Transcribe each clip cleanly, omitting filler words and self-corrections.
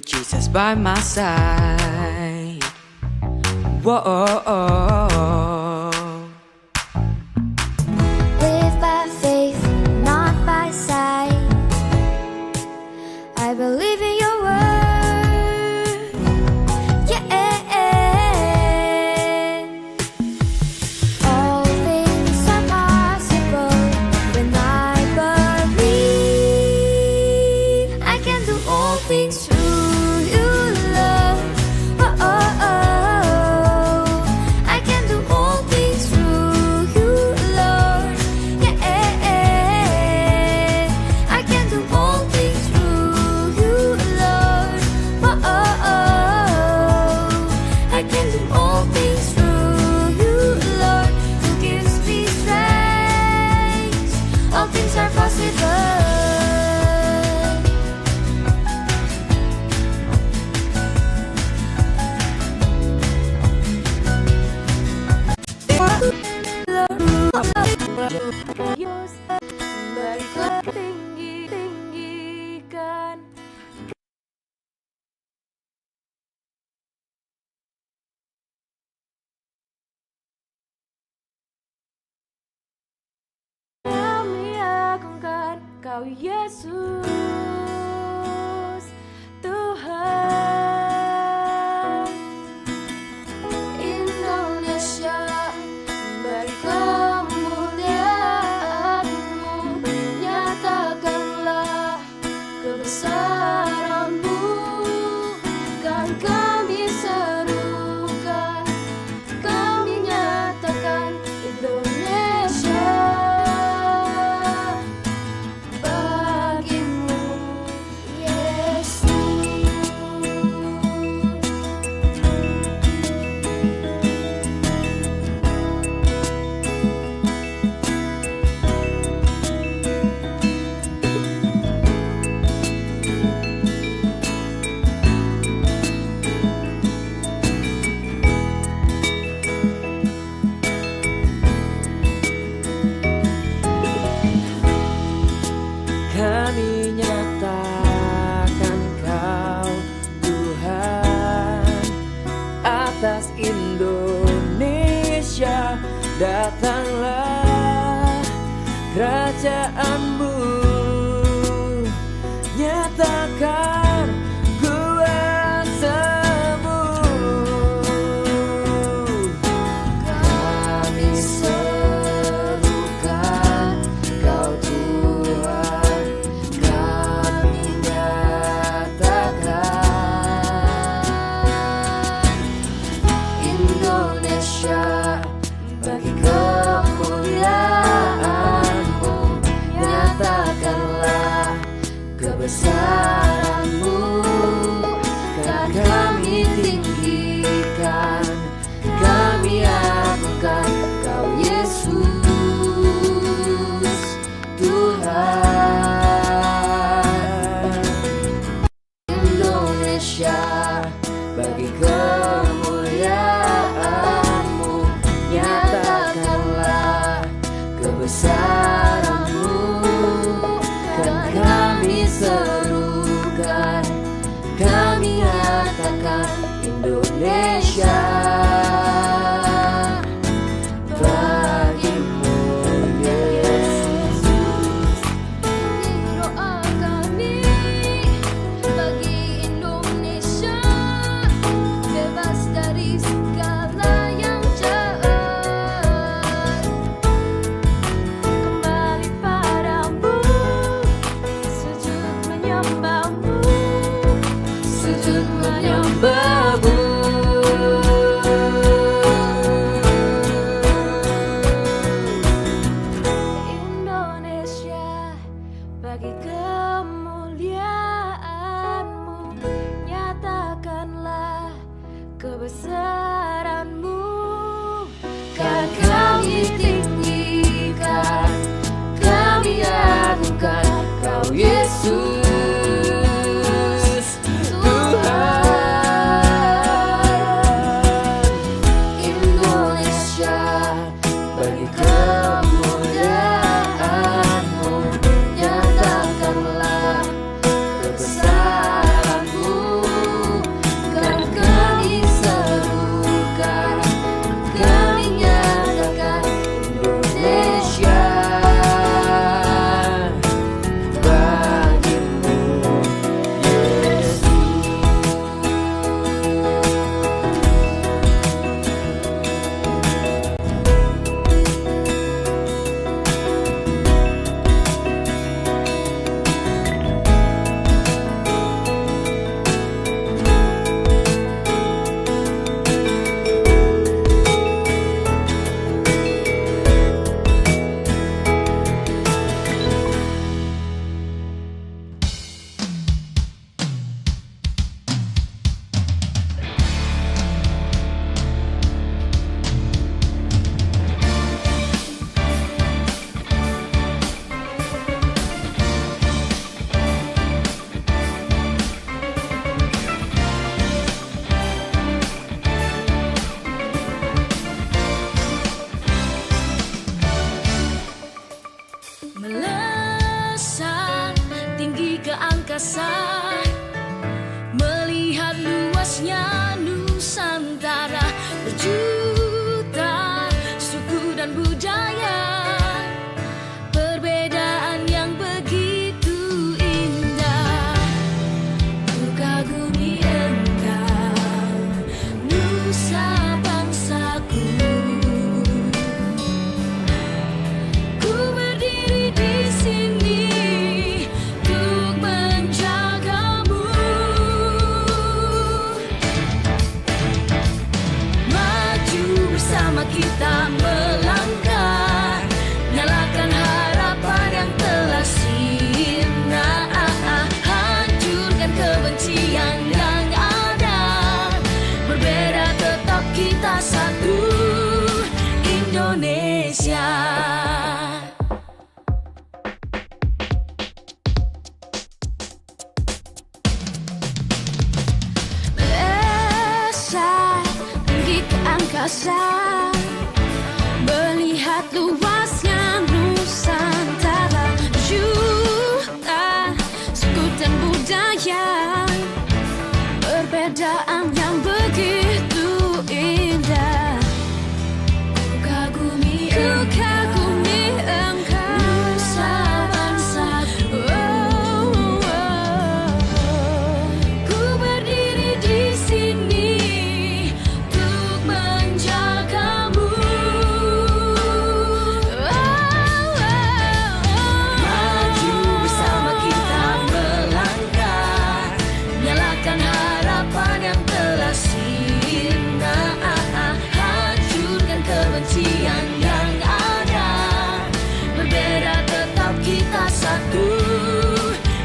with Jesus by my side. Whoa. Live by faith, not by sight. I believe in your word. Yeah. All things are possible when I believe. I can do all things through you, Lord. I can do all things through you, Lord. Yeah. I can do all things through you, Lord. I can do all things through you, Lord, who gives me strength. All things are possible. Baiklah tinggikan kami agungkan Kau Yesus Tuhan. Indonesia beri kemuliaan-Mu, nyatakanlah kebesaran-Mu, kan kami serukan, kami nyatakan Indonesia bagimu, Yesus. Kami nyatakan Kau Tuhan atas Indonesia. Datanglah kerajaan-Mu, nyatakan kuasa-Mu. Kami serukan Kau Tuhan, kami nyatakan Indonesia bagi kemuliaan-Mu, nyatakanlah kebesaran-Mu, kan kami tinggikan, kami agungkan Kau Yesus Tuhan. Indonesia bagi kemuliaan-Mu, nyatakanlah kebesaran-Mu, kan kami serukan, kami nyatakan Indonesia bagimu, Yesus. Doa kami bagi Indonesia, bebas dari segala yang jahat, kembali padamu, sujud menyembah-Mu, sujud menyembah-Mu. Indonesia bagi kemuliaan-Mu, nyatakanlah kebesaran-Mu, kan kami tinggikan, kami agungkan Kau Yesus Tuhan. Indonesia bagi kemuliaan-Mu, nyatakanlah kebesaran-Mu, rasa melihat luasnya Nusantara, juta suku dan budaya, perbedaan yang begitu indah. Ku kagumi engkau, Nusa bangsaku. Ku berdiri di sini untuk menjagamu. Maju bersama kita melangkah, nyalakan harapan yang telah sirna, hancurkan kebencian yang ada, berbeda tetap kita satu,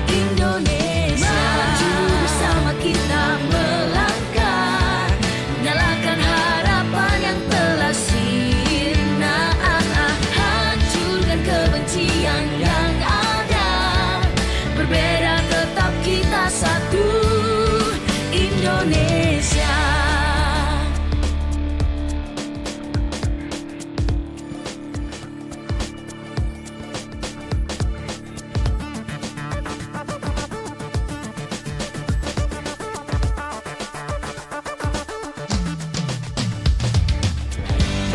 Indonesia. Maju bersama kita melangkah, nyalakan harapan yang telah sirna, hancurkan kebencian yang ada, berbeda tetap kita satu, Indonesia.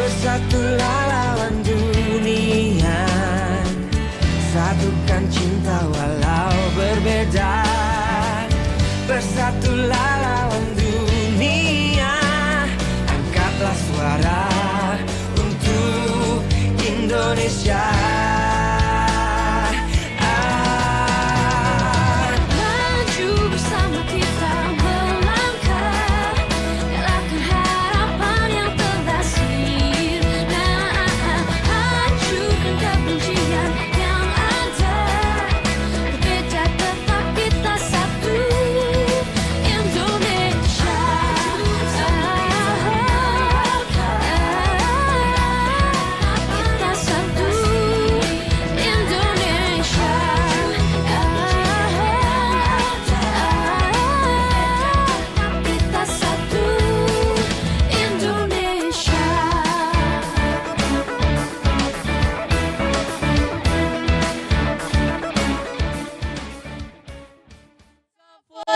Bersatulah lawan dunia, satukan cinta walau berbeda. Bersatulah lawan dunia, angkatlah suara untuk Indonesia. Maju bersama kita melangkah, nyalakan harapan yang telah sirna, hancurkan kebencian yang ada, berbeda tetap kita satu, Indonesia. Kita satu, Indonesia. Kita satu, Indonesia.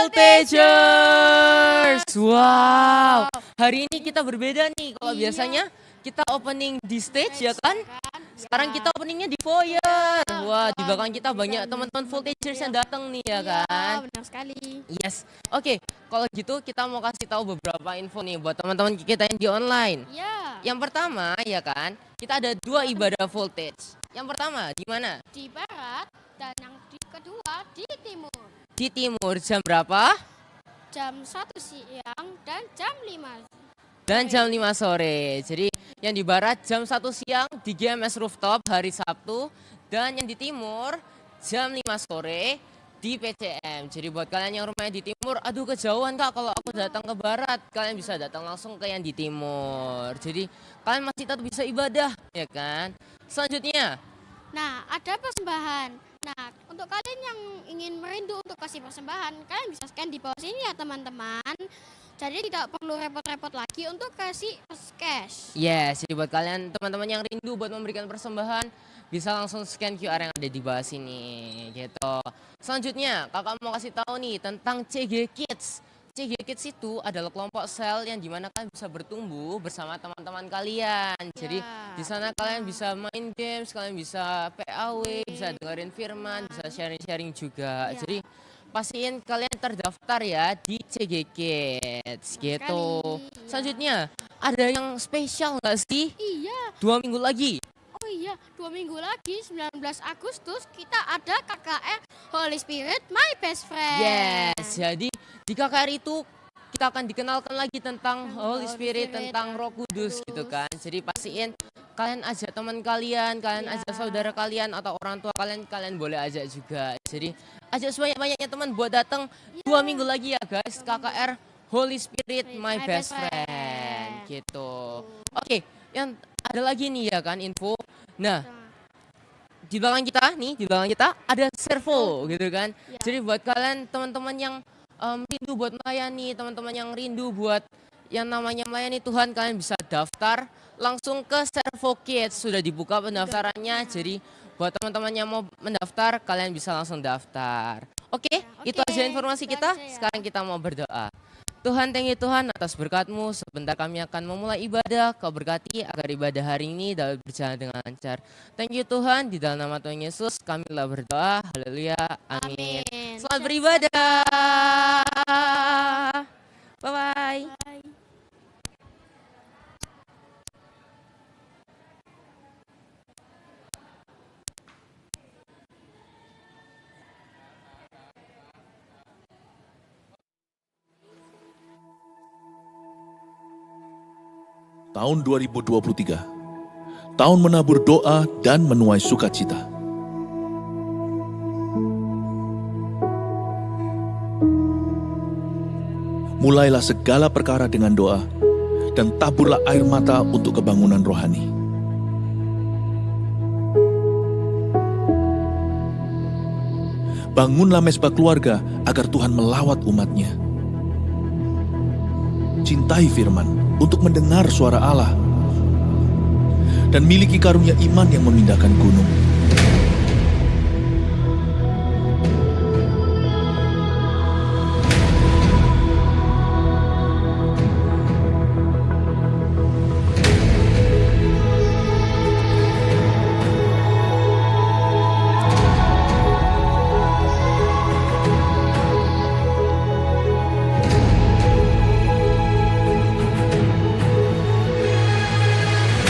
Voltagers, wow. Hari ini kita berbeda nih. Kalau biasanya kita opening di stage ya kan? Sekarang kita openingnya di foyer. Wah, di belakang kita banyak teman-teman Voltagers yang datang nih ya kan? Benar sekali. Yes. Oke, kalau gitu kita mau kasih tahu beberapa info nih buat teman-teman kita yang di online. Ya, Yang pertama ya kan, kita ada 2 ibadah voltage. Yang pertama di mana? di barat dan yang kedua di timur. Di timur jam berapa? Jam 1 siang dan jam 5. Dan jam 5 sore. Jadi yang di barat jam 1 siang di GMS Rooftop hari Sabtu. Dan yang di timur jam 5 sore di PCM. Jadi buat kalian yang rumahnya di timur, aduh kejauhan kak kalau aku datang ke barat. Kalian bisa datang langsung ke yang di timur. Jadi kalian masih tetap bisa ibadah ya kan. Selanjutnya, Nah, ada persembahan. Nah, untuk kalian yang ingin merindu untuk kasih persembahan, kalian bisa scan di bawah sini ya teman-teman. Jadi tidak perlu repot-repot lagi untuk kasih cash. yes, jadi buat kalian teman-teman yang rindu buat memberikan persembahan, bisa langsung scan QR yang ada di bawah sini gitu. Selanjutnya, kakak mau kasih tahu nih tentang CG Kids. CG Kids itu adalah kelompok sel yang dimana kalian bisa bertumbuh bersama teman-teman kalian. Jadi di sana kalian bisa main games, kalian bisa PAW, bisa dengerin firman, bisa sharing-sharing juga. Ya. Jadi pastiin kalian terdaftar ya di CG Kids gitu. Sekali, Selanjutnya ada yang spesial nggak sih? Iya, 2 minggu lagi. oh iya, 2 minggu lagi 19 Agustus kita ada KKR Holy Spirit My Best Friend. Yes, jadi di KKR itu kita akan dikenalkan lagi tentang Holy Holy Spirit, Spirit, tentang Roh Kudus gitu kan. Jadi pastiin kalian ajak teman kalian, kalian Iya. ajak saudara kalian atau orang tua kalian, kalian boleh ajak juga. Jadi ajak sebanyak-banyaknya teman buat datang 2 minggu lagi ya guys, KKR Holy Spirit My Best Friend gitu. Oke, yang ada lagi nih ya kan info. Nah, di belakang kita nih, di belakang kita ada servo gitu kan. Ya. Jadi buat kalian teman-teman yang rindu buat melayani, teman-teman yang rindu buat yang namanya melayani Tuhan, kalian bisa daftar langsung ke Servo Kids. Sudah dibuka pendaftarannya, jadi buat teman-teman yang mau mendaftar, kalian bisa langsung daftar. Oke, itu aja informasi kita. Sekarang kita mau berdoa. Tuhan, thank you Tuhan atas berkat-Mu. Sebentar kami akan memulai ibadah. Kau berkati agar ibadah hari ini dapat berjalan dengan lancar. Thank you Tuhan, di dalam nama Tuhan Yesus kami telah berdoa. Haleluya, amin. Selamat beribadah. Bye-bye. Tahun 2023, tahun menabur doa dan menuai sukacita. Mulailah segala perkara dengan doa, dan taburlah air mata untuk kebangunan rohani. Bangunlah mezbah keluarga agar Tuhan melawat umatnya. Cintai firman untuk mendengar suara Allah, dan miliki karunia iman yang memindahkan gunung.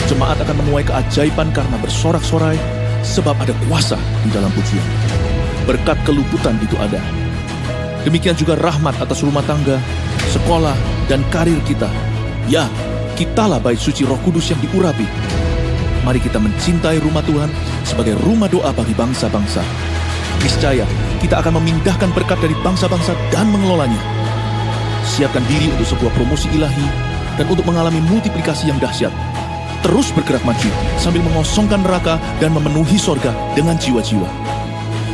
Jemaat akan menuai keajaiban karena bersorak-sorai, sebab ada kuasa di dalam pujian. Berkat keluputan itu ada. Demikian juga rahmat atas rumah tangga, sekolah, dan karir kita. Ya, kitalah bait suci Roh Kudus yang diurapi. Mari kita mencintai rumah Tuhan sebagai rumah doa bagi bangsa-bangsa. Niscaya, kita akan memindahkan berkat dari bangsa-bangsa dan mengelolanya. Siapkan diri untuk sebuah promosi ilahi dan untuk mengalami multiplikasi yang dahsyat. Terus bergerak maju sambil mengosongkan neraka dan memenuhi sorga dengan jiwa-jiwa.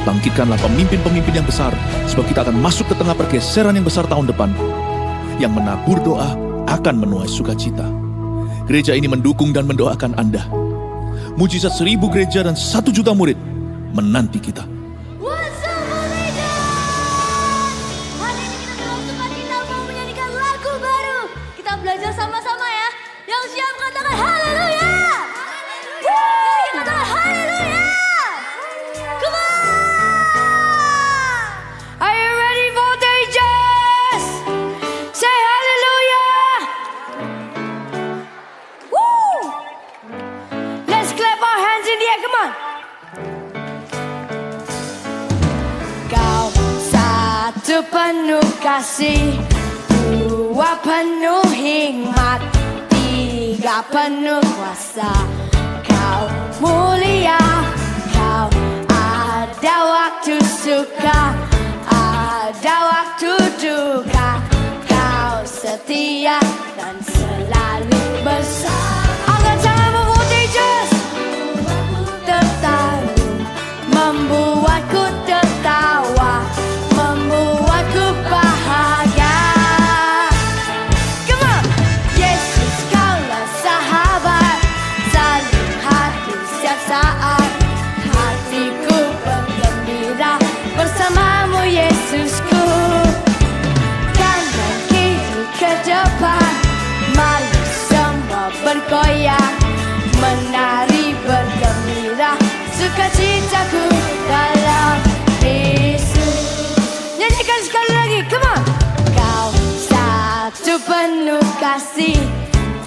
Bangkitkanlah pemimpin-pemimpin yang besar, sebab kita akan masuk ke tengah pergeseran yang besar tahun depan. Yang menabur doa akan menuai sukacita. Gereja ini mendukung dan mendoakan Anda. Mujizat 1000 gereja dan 1 juta murid menanti kita. Hari ini kita dalam sukacita mau menyanyikan lagu baru. Kita belajar sama-sama ya. Yang siap katakan haleluya. Yang katakan haleluya. Come on. Are you ready voltages? Say hallelujah. Woo. Let's clap our hands in the air. Come on. Kau satu penuh kasih, dua penuh hikmat, tiga penuh kuasa. Kau mulia, kau ada waktu suka, ada waktu duka. Kau setia dan selalu bersama. Angkat tanganmu voltages. Tertawa, membuatku tertawa, membuatku bahagia. Come on. Yesus kaulah sahabat, saling hati setiap saat. Hatiku bergembira bersamamu Yesusku. Kanan kiri ke depan, mari semua bergoyang, menari bergembira, sukacitaku dalam Yesus. Nyanyikan sekali lagi, come on. Kau satu penuh kasih,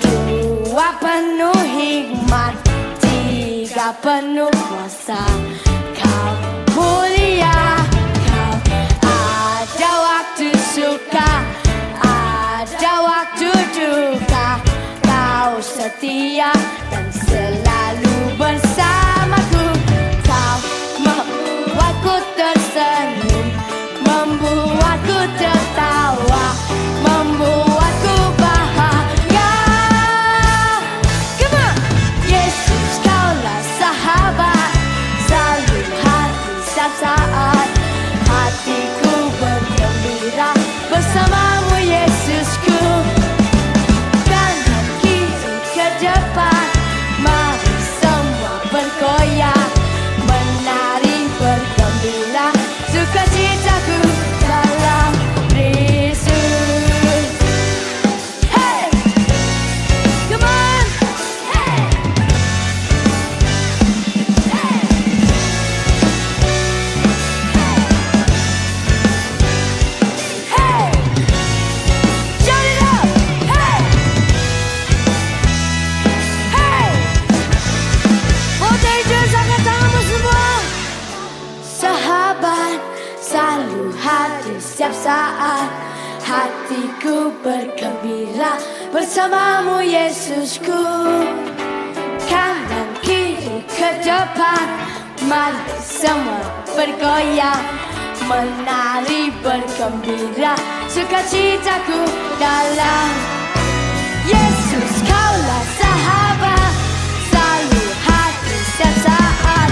dua penuh hikmat, tiga penuh kuasa. Kau mulia, kau ada waktu suka, ada waktu duka. Kau setia dan selalu bersamaku. Kau membuatku tersenyum, membuatku tertawa, membuatku bahagia. Come on. Yesus kaulah sahabat, selalu hati setiap saat. Hatiku bergembira bersamamu Yesusku. Kanan kiri bergembira bersamamu Yesusku. Kanan kiri ke depan, mari semua bergoyang, menari bergembira, sukacitaku dalam Yesus. Kaulah sahabat, selalu hadir setiap saat,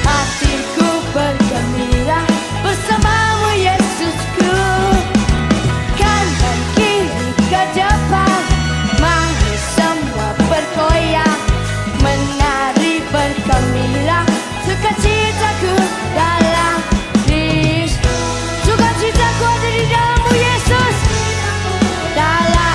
hatiku bergembira bersamamu Yesusku. Kanan kiri ke depan, mari semua bergoyang, menari bergembira, sukacitaku dalam Yesus. Sukacitaku ada di dalammu Yesus, dalam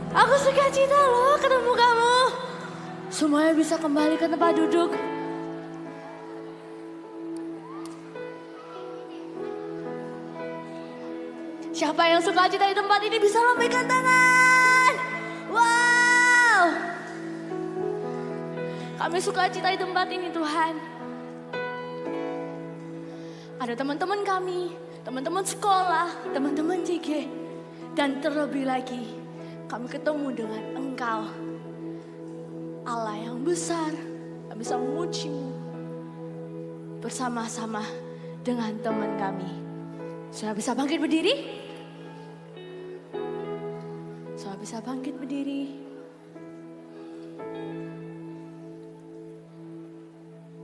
Aku suka cita loh ketemu kamu. Semuanya bisa kembali ke tempat duduk. Siapa yang suka cita di tempat ini bisa lambaikan tangan. Wow. Kami suka cita di tempat ini Tuhan. Ada teman-teman kami, teman-teman sekolah, teman-teman JG. Dan terlebih lagi, kami ketemu dengan Engkau. Allah yang besar, kami bisa memuji-Mu. Bersama-sama dengan teman kami. Sudah bisa bangkit berdiri? Sudah bisa bangkit berdiri?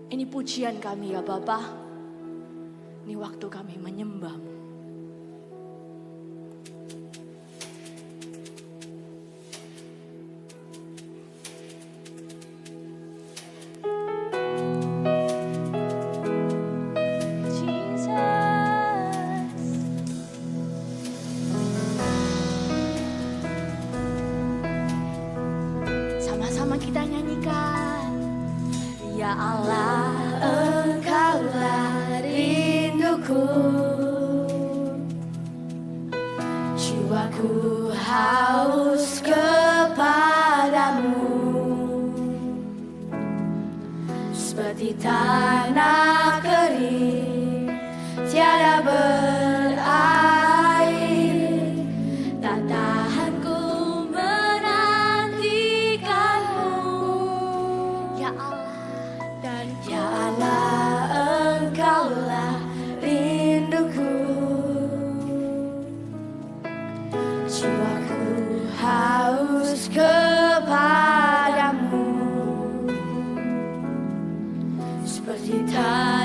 Ini pujian kami ya Bapa. Ini waktu kami menyembah-Mu. Sama-sama kita nyanyikan. Ya Allah, Engkaulah rinduku. Jiwaku haus kepadamu. Seperti tanah kering, tiada berair. Tak tahan ku menantikanmu. Ya Allah, dan ya Allah, Engkaulah rinduku. Jiwaku haus kepadamu. Seperti tanah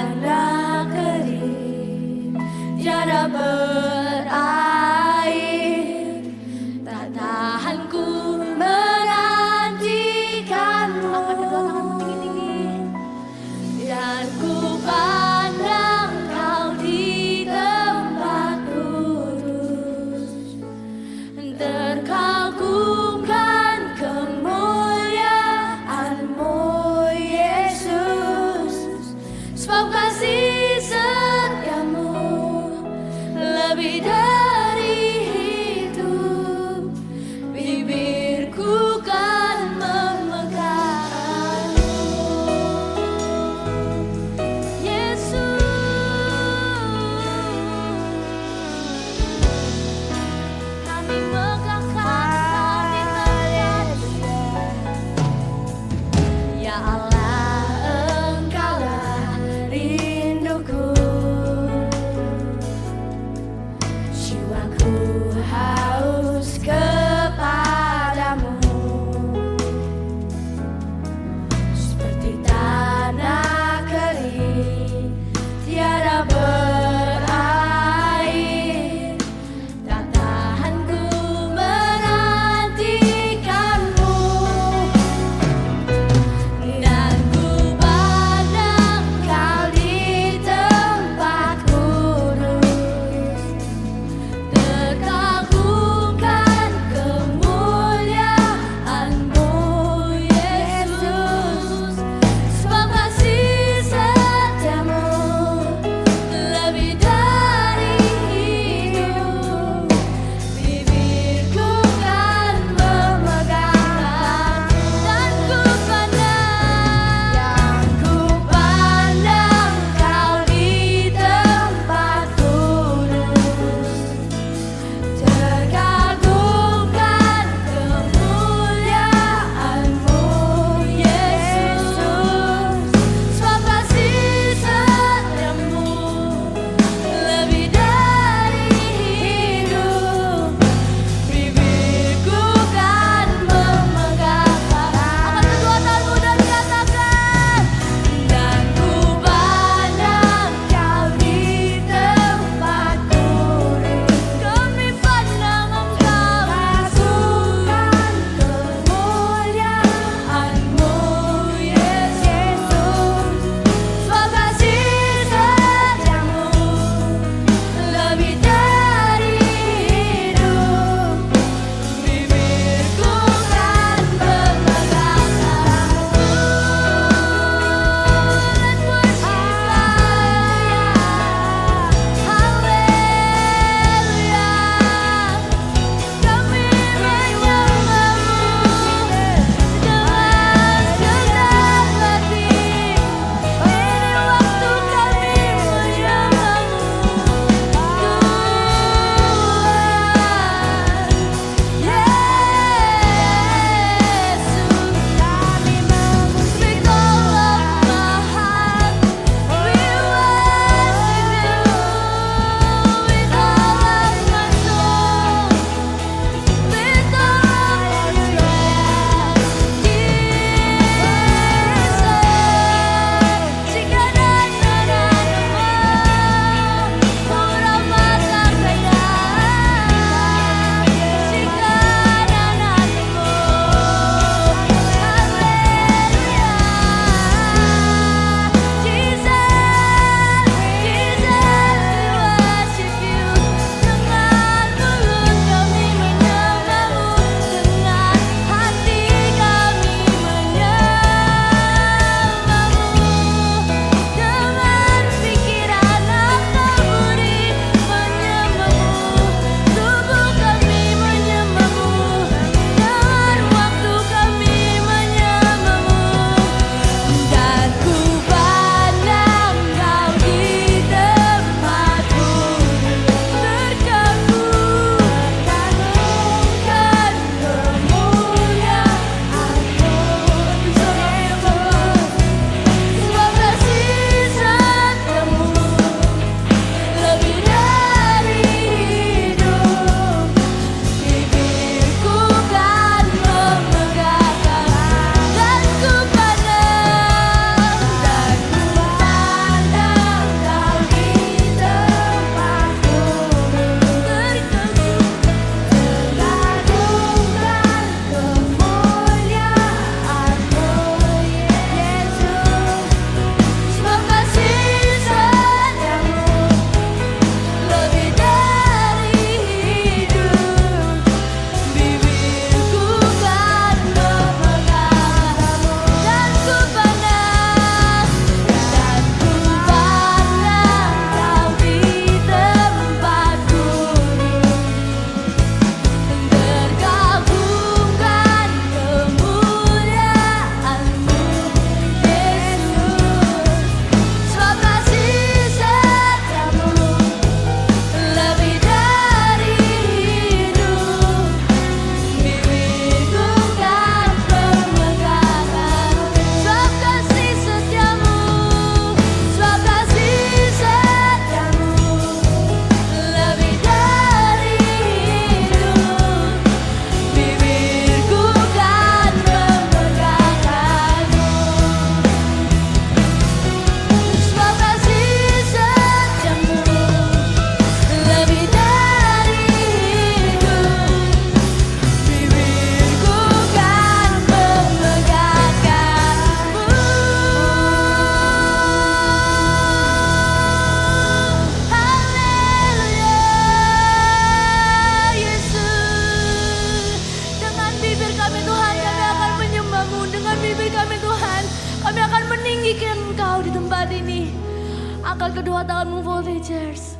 Angkat kedua tanganmu voltagers.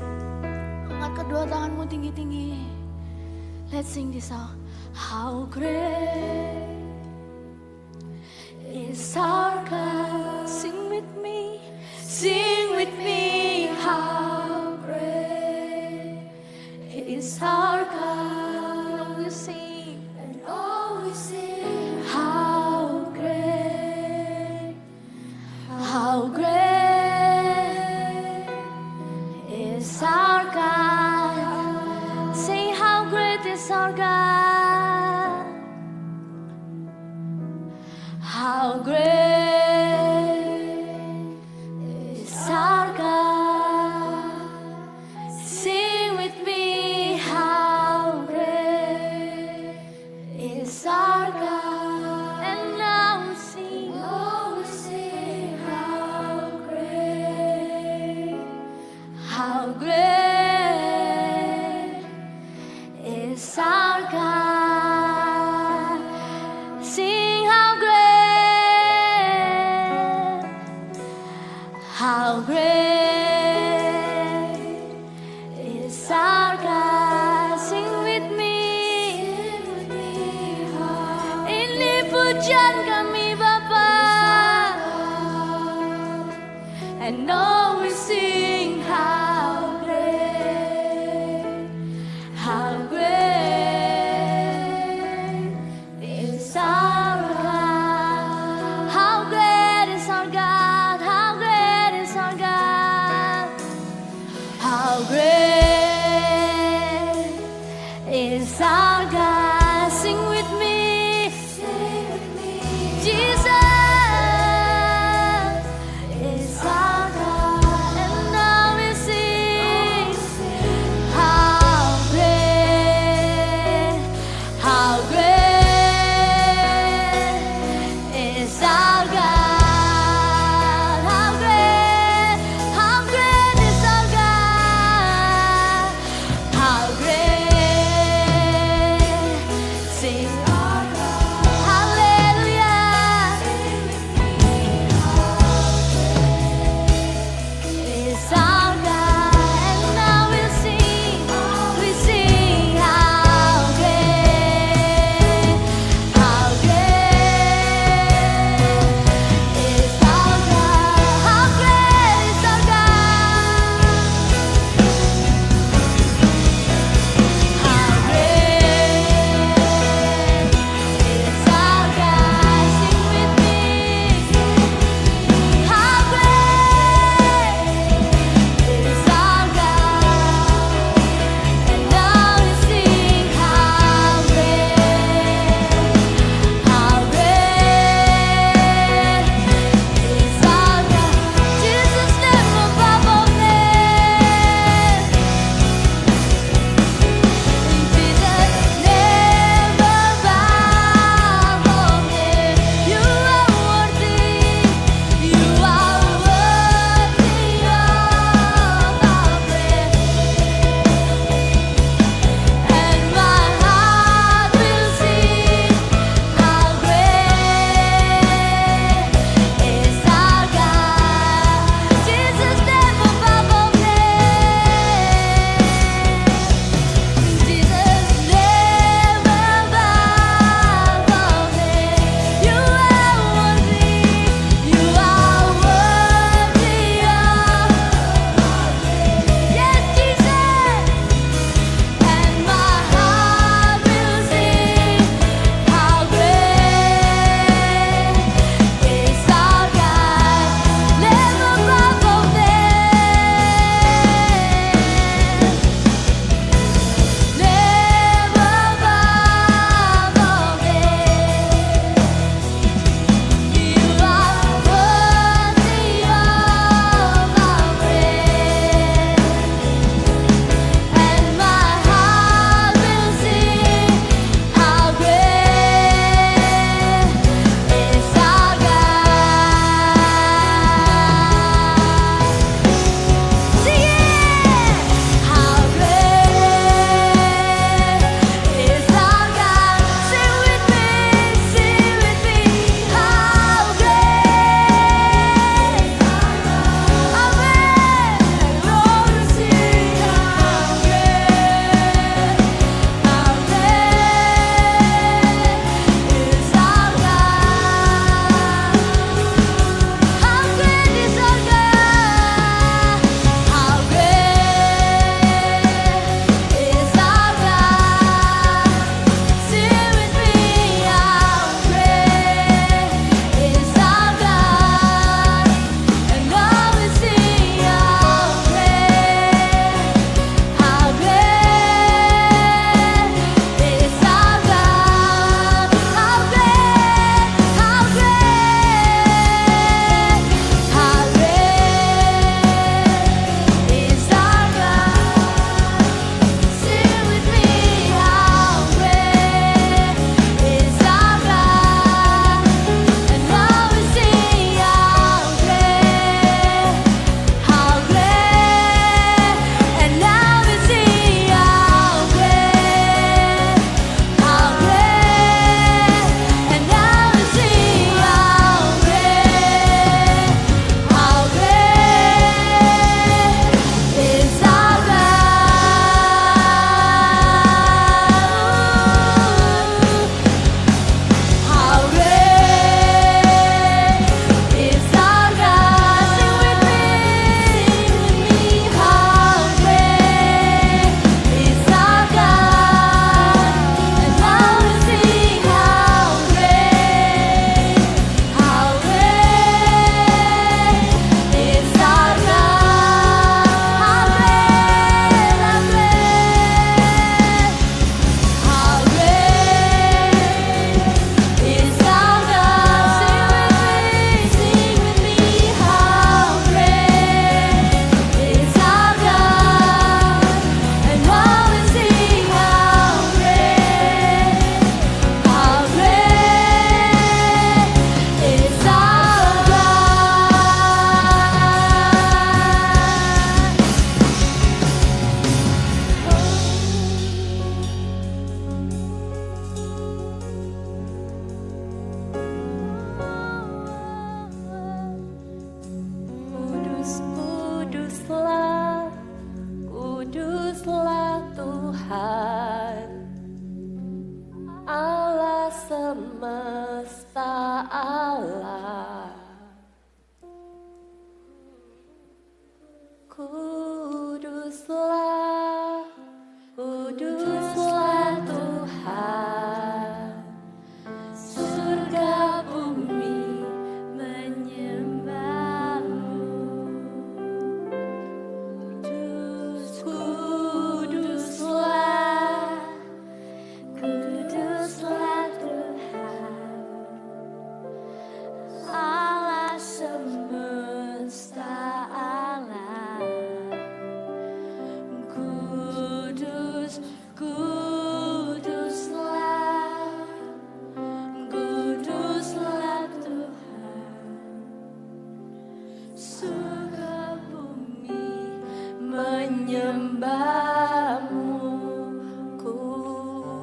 Angkat kedua tanganmu tinggi-tinggi. Let's sing this song. How great is our God. Sing with me. Sing with me. How great is our God. We sing and always sing. How great. How great is our God. Say how great is our God. How great is our God. Sing with me, how great is our God. And now we sing, oh we sing, how great is our God. Sing how great is our God. Sing with me. Ini pujian kami Bapa. And now we sing how great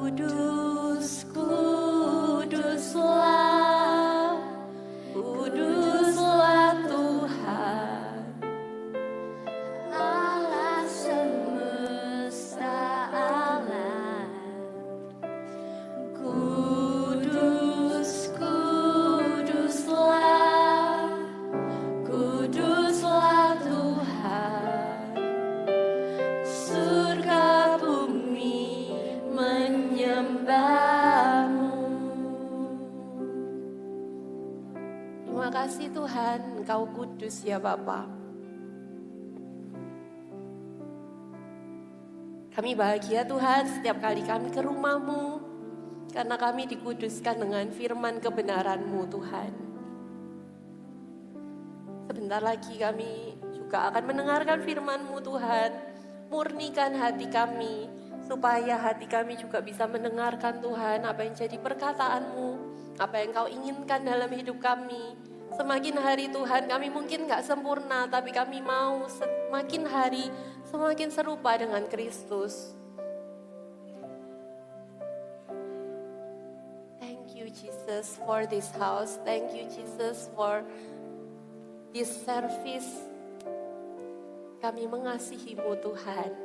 Kudus, kuduslah, kuduslah Tuhan, Allah semesta alam. kudus, kuduslah, kuduslah Tuhan, surga bumi menyembahmu. Terima kasih Tuhan, Engkau kudus ya Bapa. Kami bahagia Tuhan setiap kali kami ke rumah-Mu, karena kami dikuduskan dengan firman kebenaran-Mu Tuhan. Sebentar lagi kami juga akan mendengarkan firman-Mu Tuhan. Murnikan hati kami, supaya hati kami juga bisa mendengarkan Tuhan apa yang jadi perkataan-Mu, apa yang Kau inginkan dalam hidup kami. Semakin hari Tuhan kami mungkin gak sempurna, tapi kami mau semakin hari semakin serupa dengan Kristus. Thank you Jesus for this house. Thank you Jesus for this service. Kami mengasihi-Mu Tuhan.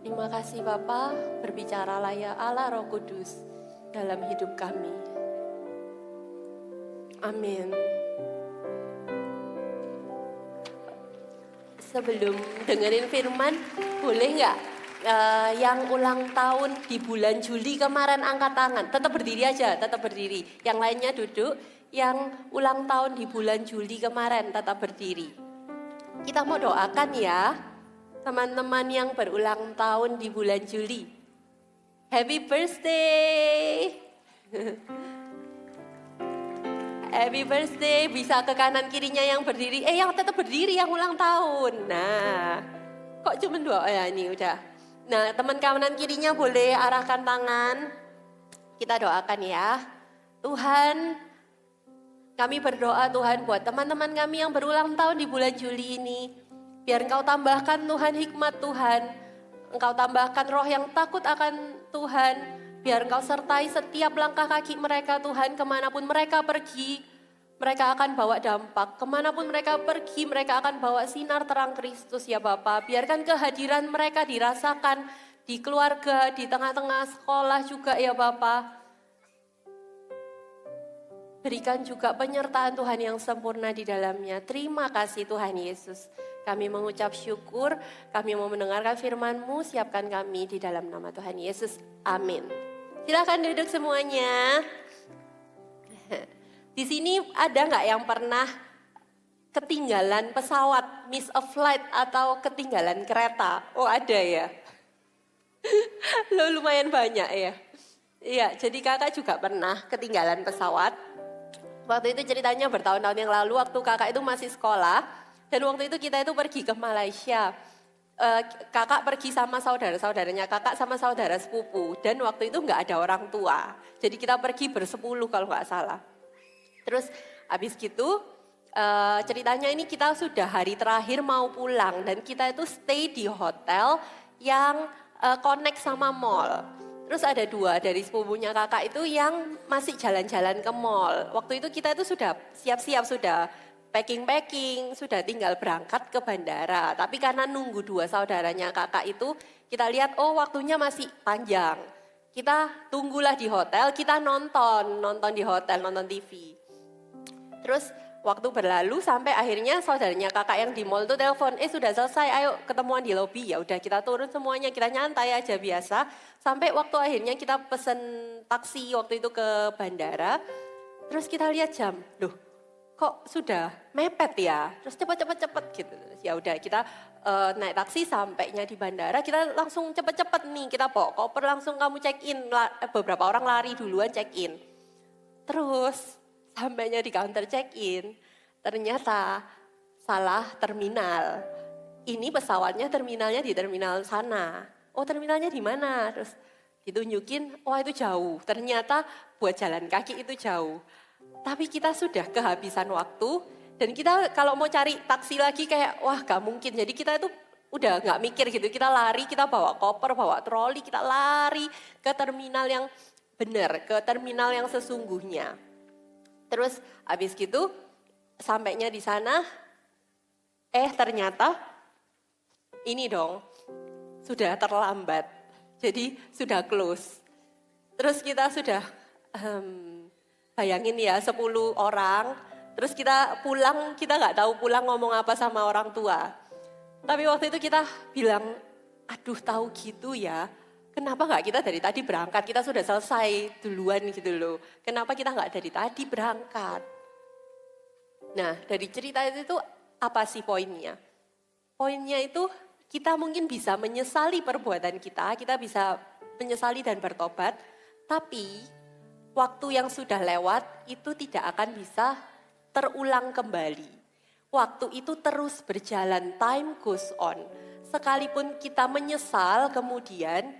Terima kasih Bapa, berbicaralah ya Allah Roh Kudus dalam hidup kami. Amin. Sebelum dengerin firman, boleh nggak yang ulang tahun di bulan Juli kemarin angkat tangan? Tetap berdiri aja, tetap berdiri. Yang lainnya duduk. Yang ulang tahun di bulan Juli kemarin tetap berdiri. Kita mau doakan ya. Teman-teman yang berulang tahun di bulan Juli. Happy birthday. Happy birthday. Bisa ke kanan kirinya yang berdiri. Yang tetap berdiri yang ulang tahun. Nah, kok cuma dua? Ya ini udah. Nah, teman kanan kirinya boleh arahkan tangan. Kita doakan ya. Tuhan, kami berdoa Tuhan buat teman-teman kami yang berulang tahun di bulan Juli ini. Biar Engkau tambahkan Tuhan hikmat Tuhan. Engkau tambahkan roh yang takut akan Tuhan. Biar Engkau sertai setiap langkah kaki mereka Tuhan. Kemanapun mereka pergi, mereka akan bawa dampak. Kemanapun mereka pergi, mereka akan bawa sinar terang Kristus ya Bapa. Biarkan kehadiran mereka dirasakan di keluarga, di tengah-tengah sekolah juga ya Bapa. Berikan juga penyertaan Tuhan yang sempurna di dalamnya. Terima kasih Tuhan Yesus. Kami mengucap syukur, kami mau mendengarkan firman-Mu, siapkan kami di dalam nama Tuhan Yesus. Amin. Silakan duduk semuanya. Di sini ada nggak yang pernah ketinggalan pesawat, miss a flight atau ketinggalan kereta? Oh ada ya. Lo lumayan banyak ya. Iya, jadi kakak juga pernah ketinggalan pesawat. Waktu itu ceritanya bertahun-tahun yang lalu waktu kakak itu masih sekolah. Dan waktu itu kita itu pergi ke Malaysia. Kakak pergi sama saudara-saudaranya kakak sama saudara sepupu. Dan waktu itu nggak ada orang tua. Jadi kita pergi bersepuluh kalau nggak salah. Terus habis gitu ceritanya ini kita sudah hari terakhir mau pulang. Dan kita itu stay di hotel yang connect sama mall. Terus ada dua dari sepupunya kakak itu yang masih jalan-jalan ke mall. Waktu itu kita itu sudah siap-siap, sudah packing-packing, sudah tinggal berangkat ke bandara. Tapi karena nunggu dua saudaranya kakak itu, kita lihat waktunya masih panjang. Kita tunggulah di hotel, kita nonton di hotel, nonton TV. Terus waktu berlalu sampai akhirnya saudaranya kakak yang di mall itu telepon, sudah selesai, ayo ketemuan di lobi. Ya udah kita turun semuanya, kita nyantai aja biasa. Sampai waktu akhirnya kita pesen taksi waktu itu ke bandara. Terus kita lihat jam, loh kok sudah mepet ya, terus cepet gitu. Ya udah kita naik taksi sampainya di bandara, kita langsung cepet nih, kita bawa koper langsung kamu check in. Beberapa orang lari duluan check in. Terus sampainya di counter check in, ternyata salah terminal. Ini pesawatnya terminalnya di terminal sana. Oh terminalnya di mana? Terus ditunjukin, wah itu jauh. Ternyata buat jalan kaki itu jauh. Tapi kita sudah kehabisan waktu, Dan kita kalau mau cari taksi lagi kayak wah gak mungkin. Jadi kita itu udah gak mikir gitu. Kita lari, kita bawa koper, bawa troli, kita lari ke terminal yang benar, ke terminal yang sesungguhnya. Terus habis gitu sampainya di sana, ternyata ini dong sudah terlambat. Jadi sudah close. Terus kita sudah bayangin ya 10 orang. Terus kita pulang, kita nggak tahu pulang ngomong apa sama orang tua. Tapi waktu itu kita bilang, aduh tahu gitu ya. Kenapa nggak kita dari tadi berangkat? Kita sudah selesai duluan gitu loh. Kenapa kita nggak dari tadi berangkat? Nah dari cerita itu apa sih poinnya? Poinnya itu kita mungkin bisa menyesali perbuatan kita bisa menyesali dan bertobat. Tapi waktu yang sudah lewat itu tidak akan bisa terulang kembali. Waktu itu terus berjalan, time goes on. Sekalipun kita menyesal kemudian,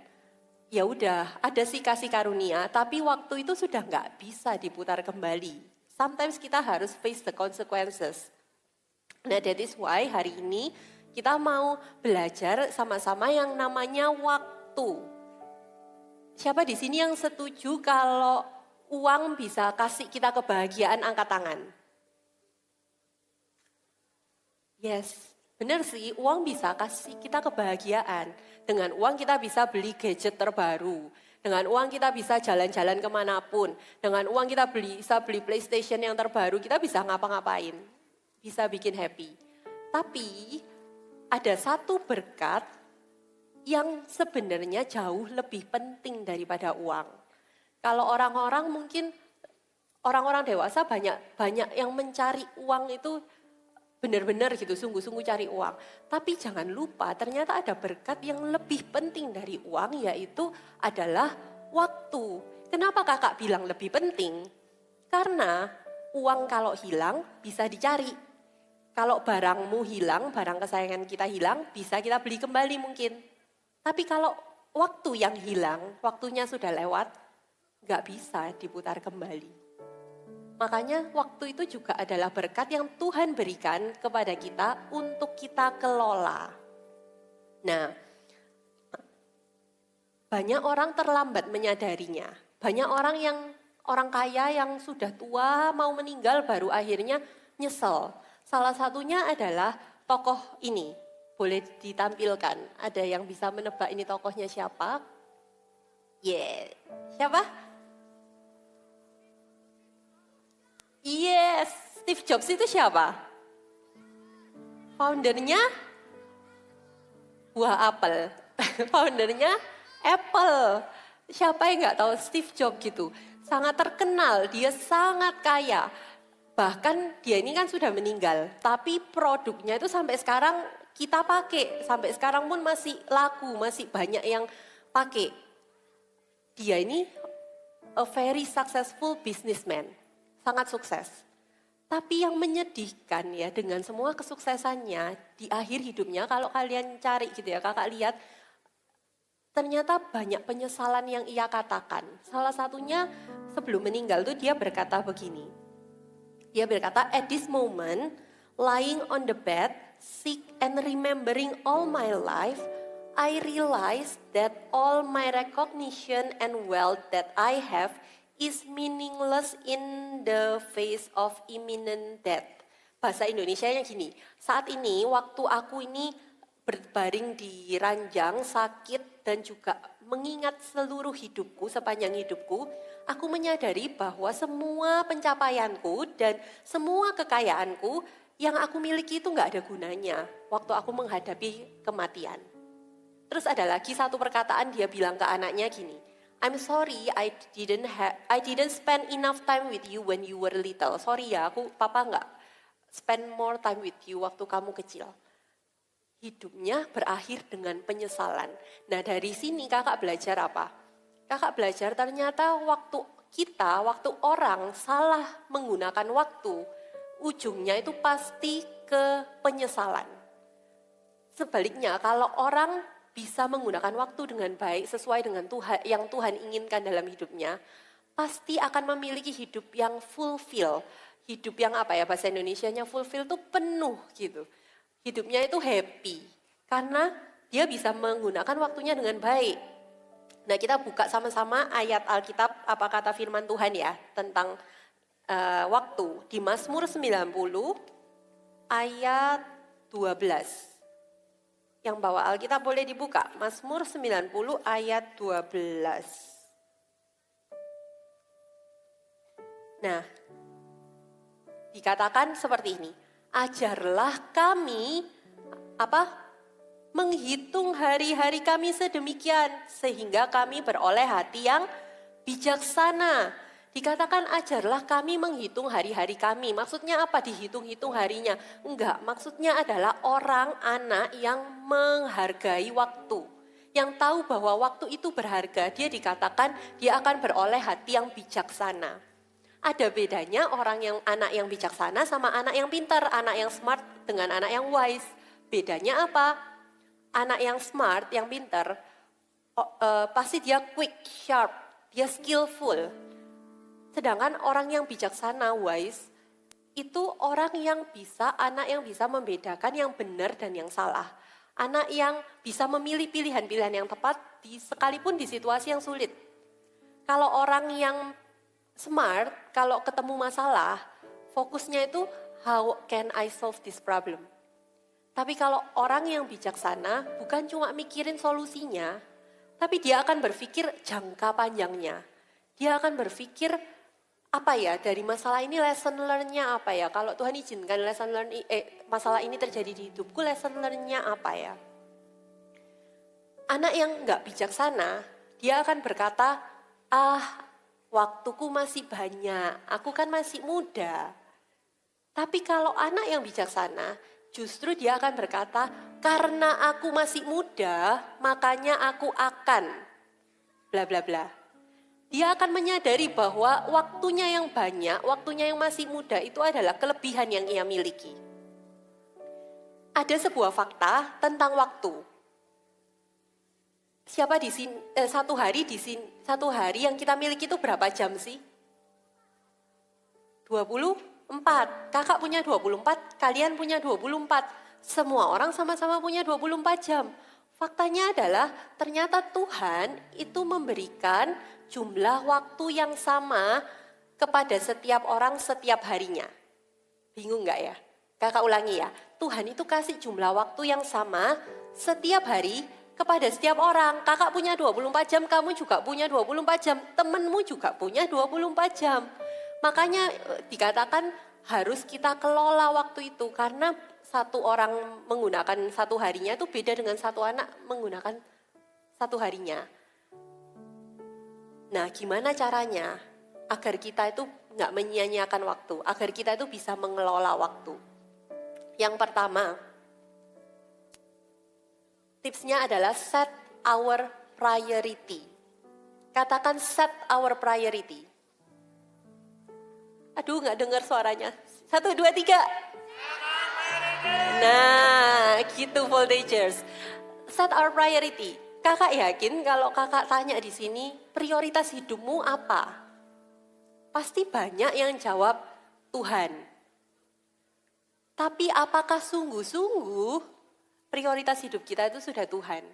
ya udah ada sih kasih karunia, tapi waktu itu sudah nggak bisa diputar kembali. Sometimes kita harus face the consequences. Nah that is why hari ini kita mau belajar sama-sama yang namanya waktu. Siapa di sini yang setuju kalau uang bisa kasih kita kebahagiaan, angkat tangan? Yes, benar sih, uang bisa kasih kita kebahagiaan. Dengan uang kita bisa beli gadget terbaru. Dengan uang kita bisa jalan-jalan kemanapun. Dengan uang kita bisa beli PlayStation yang terbaru, kita bisa ngapa-ngapain. Bisa bikin happy. Tapi ada satu berkat yang sebenarnya jauh lebih penting daripada uang. Kalau orang-orang mungkin, orang-orang dewasa banyak yang mencari uang itu benar-benar gitu, sungguh-sungguh cari uang. Tapi jangan lupa ternyata ada berkat yang lebih penting dari uang, yaitu adalah waktu. Kenapa kakak bilang lebih penting? Karena uang kalau hilang bisa dicari. Kalau barangmu hilang, barang kesayangan kita hilang, bisa kita beli kembali mungkin. Tapi kalau waktu yang hilang, waktunya sudah lewat, gak bisa diputar kembali. Makanya waktu itu juga adalah berkat yang Tuhan berikan kepada kita untuk kita kelola. Nah, banyak orang terlambat menyadarinya. Banyak orang kaya yang sudah tua mau meninggal baru akhirnya nyesel. Salah satunya adalah tokoh ini. Boleh ditampilkan. Ada yang bisa menebak ini tokohnya siapa? Siapa? Yes, Steve Jobs itu siapa? Foundernya buah apel. Foundernya Apple. Siapa yang nggak tahu Steve Jobs gitu? Sangat terkenal, dia sangat kaya. Bahkan dia ini kan sudah meninggal, tapi produknya itu sampai sekarang kita pakai. Sampai sekarang pun masih laku, masih banyak yang pakai. Dia ini a very successful businessman. Sangat sukses. Tapi yang menyedihkan ya dengan semua kesuksesannya di akhir hidupnya, kalau kalian cari gitu ya, kakak lihat ternyata banyak penyesalan yang ia katakan. Salah satunya sebelum meninggal tuh dia berkata begini. Dia berkata, at this moment, lying on the bed, sick and remembering all my life, I realized that all my recognition and wealth that I have is meaningless in the face of imminent death. Bahasa Indonesianya gini, saat ini waktu aku ini berbaring di ranjang, sakit dan juga mengingat seluruh hidupku, sepanjang hidupku, aku menyadari bahwa semua pencapaianku dan semua kekayaanku yang aku miliki itu gak ada gunanya waktu aku menghadapi kematian. Terus ada lagi satu perkataan dia bilang ke anaknya gini, I'm sorry, I didn't spend enough time with you when you were little. Sorry ya, papa nggak spend more time with you waktu kamu kecil. Hidupnya berakhir dengan penyesalan. Nah dari sini kakak belajar apa? Kakak belajar ternyata waktu orang salah menggunakan waktu, ujungnya itu pasti ke penyesalan. Sebaliknya kalau orang bisa menggunakan waktu dengan baik sesuai dengan yang Tuhan inginkan dalam hidupnya, pasti akan memiliki hidup yang fulfill, hidup yang apa ya, bahasa Indonesianya fulfill tuh penuh gitu. Hidupnya itu happy karena dia bisa menggunakan waktunya dengan baik. Nah, kita buka sama-sama ayat Alkitab, apa kata firman Tuhan ya tentang waktu di Mazmur 90 ayat 12. Yang bawa Alkitab boleh dibuka, Mazmur 90 ayat 12. Nah, dikatakan seperti ini, ajarlah kami menghitung hari-hari kami sedemikian sehingga kami beroleh hati yang bijaksana. Dikatakan ajarlah kami menghitung hari-hari kami. Maksudnya apa dihitung-hitung harinya? Enggak, maksudnya adalah orang anak yang menghargai waktu. Yang tahu bahwa waktu itu berharga, dia dikatakan dia akan beroleh hati yang bijaksana. Ada bedanya anak yang bijaksana sama anak yang pintar, anak yang smart dengan anak yang wise. Bedanya apa? Anak yang smart, yang pintar, pasti dia quick, sharp, dia skillful. Sedangkan orang yang bijaksana, wise, itu anak yang bisa membedakan yang benar dan yang salah. Anak yang bisa memilih pilihan-pilihan yang tepat sekalipun di situasi yang sulit. Kalau orang yang smart, kalau ketemu masalah, fokusnya itu how can I solve this problem. Tapi kalau orang yang bijaksana bukan cuma mikirin solusinya, tapi dia akan berpikir jangka panjangnya. Dia akan berpikir apa ya dari masalah ini lesson learn-nya apa ya? Kalau Tuhan izinkan masalah ini terjadi di hidupku, lesson learn-nya apa ya? Anak yang enggak bijaksana, dia akan berkata, waktuku masih banyak, aku kan masih muda. Tapi kalau anak yang bijaksana, justru dia akan berkata, karena aku masih muda, makanya aku akan bla bla bla. Dia akan menyadari bahwa waktunya yang banyak, waktunya yang masih muda itu adalah kelebihan yang ia miliki. Ada sebuah fakta tentang waktu. Siapa di sini satu hari yang kita miliki itu berapa jam sih? 24. Kakak punya 24, kalian punya 24. Semua orang sama-sama punya 24 jam. Faktanya adalah ternyata Tuhan itu memberikan jumlah waktu yang sama kepada setiap orang setiap harinya. Bingung gak ya? Kakak ulangi ya. Tuhan itu kasih jumlah waktu yang sama setiap hari kepada setiap orang. Kakak punya 24 jam, kamu juga punya 24 jam. Temenmu juga punya 24 jam. Makanya dikatakan harus kita kelola waktu itu. Karena satu orang menggunakan satu harinya itu beda dengan satu anak menggunakan satu harinya. Nah, gimana caranya agar kita itu nggak menyia-nyiakan waktu, agar kita itu bisa mengelola waktu? Yang pertama, tipsnya adalah set our priority. Katakan set our priority. Aduh, nggak dengar suaranya. 1, 2, 3. Nah, gitu voltagers. Set our priority. Kakak yakin kalau kakak tanya di sini, prioritas hidupmu apa? Pasti banyak yang jawab Tuhan. Tapi apakah sungguh-sungguh prioritas hidup kita itu sudah Tuhan?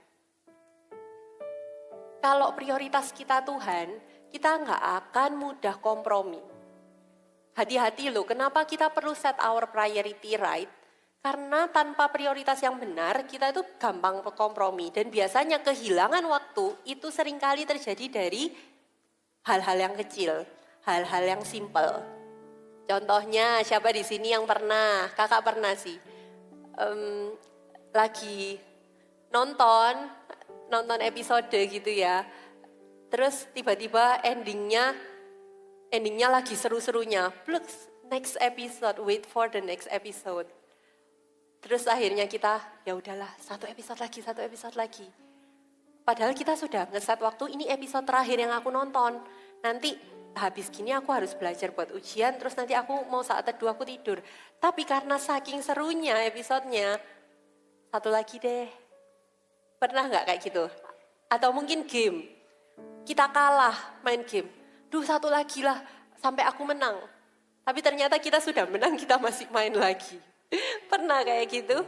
Kalau prioritas kita Tuhan, kita nggak akan mudah kompromi. Hati-hati loh, kenapa kita perlu set our priority right? Karena tanpa prioritas yang benar, kita itu gampang kompromi. Dan biasanya kehilangan waktu itu seringkali terjadi dari hal-hal yang kecil, hal-hal yang simple. Contohnya, siapa di sini yang pernah, kakak pernah sih, lagi nonton episode gitu ya. Terus tiba-tiba endingnya lagi seru-serunya. Next episode, wait for the next episode. Terus akhirnya kita, ya udahlah, satu episode lagi. Padahal kita sudah ngeset waktu, ini episode terakhir yang aku nonton. Nanti habis gini aku harus belajar buat ujian, terus nanti aku mau saat teduh aku tidur. Tapi karena saking serunya episodenya, satu lagi deh. Pernah gak kayak gitu? Atau mungkin game, kita kalah main game. Duh, satu lagi lah, sampai aku menang. Tapi ternyata kita sudah menang, kita masih main lagi. Pernah kayak gitu?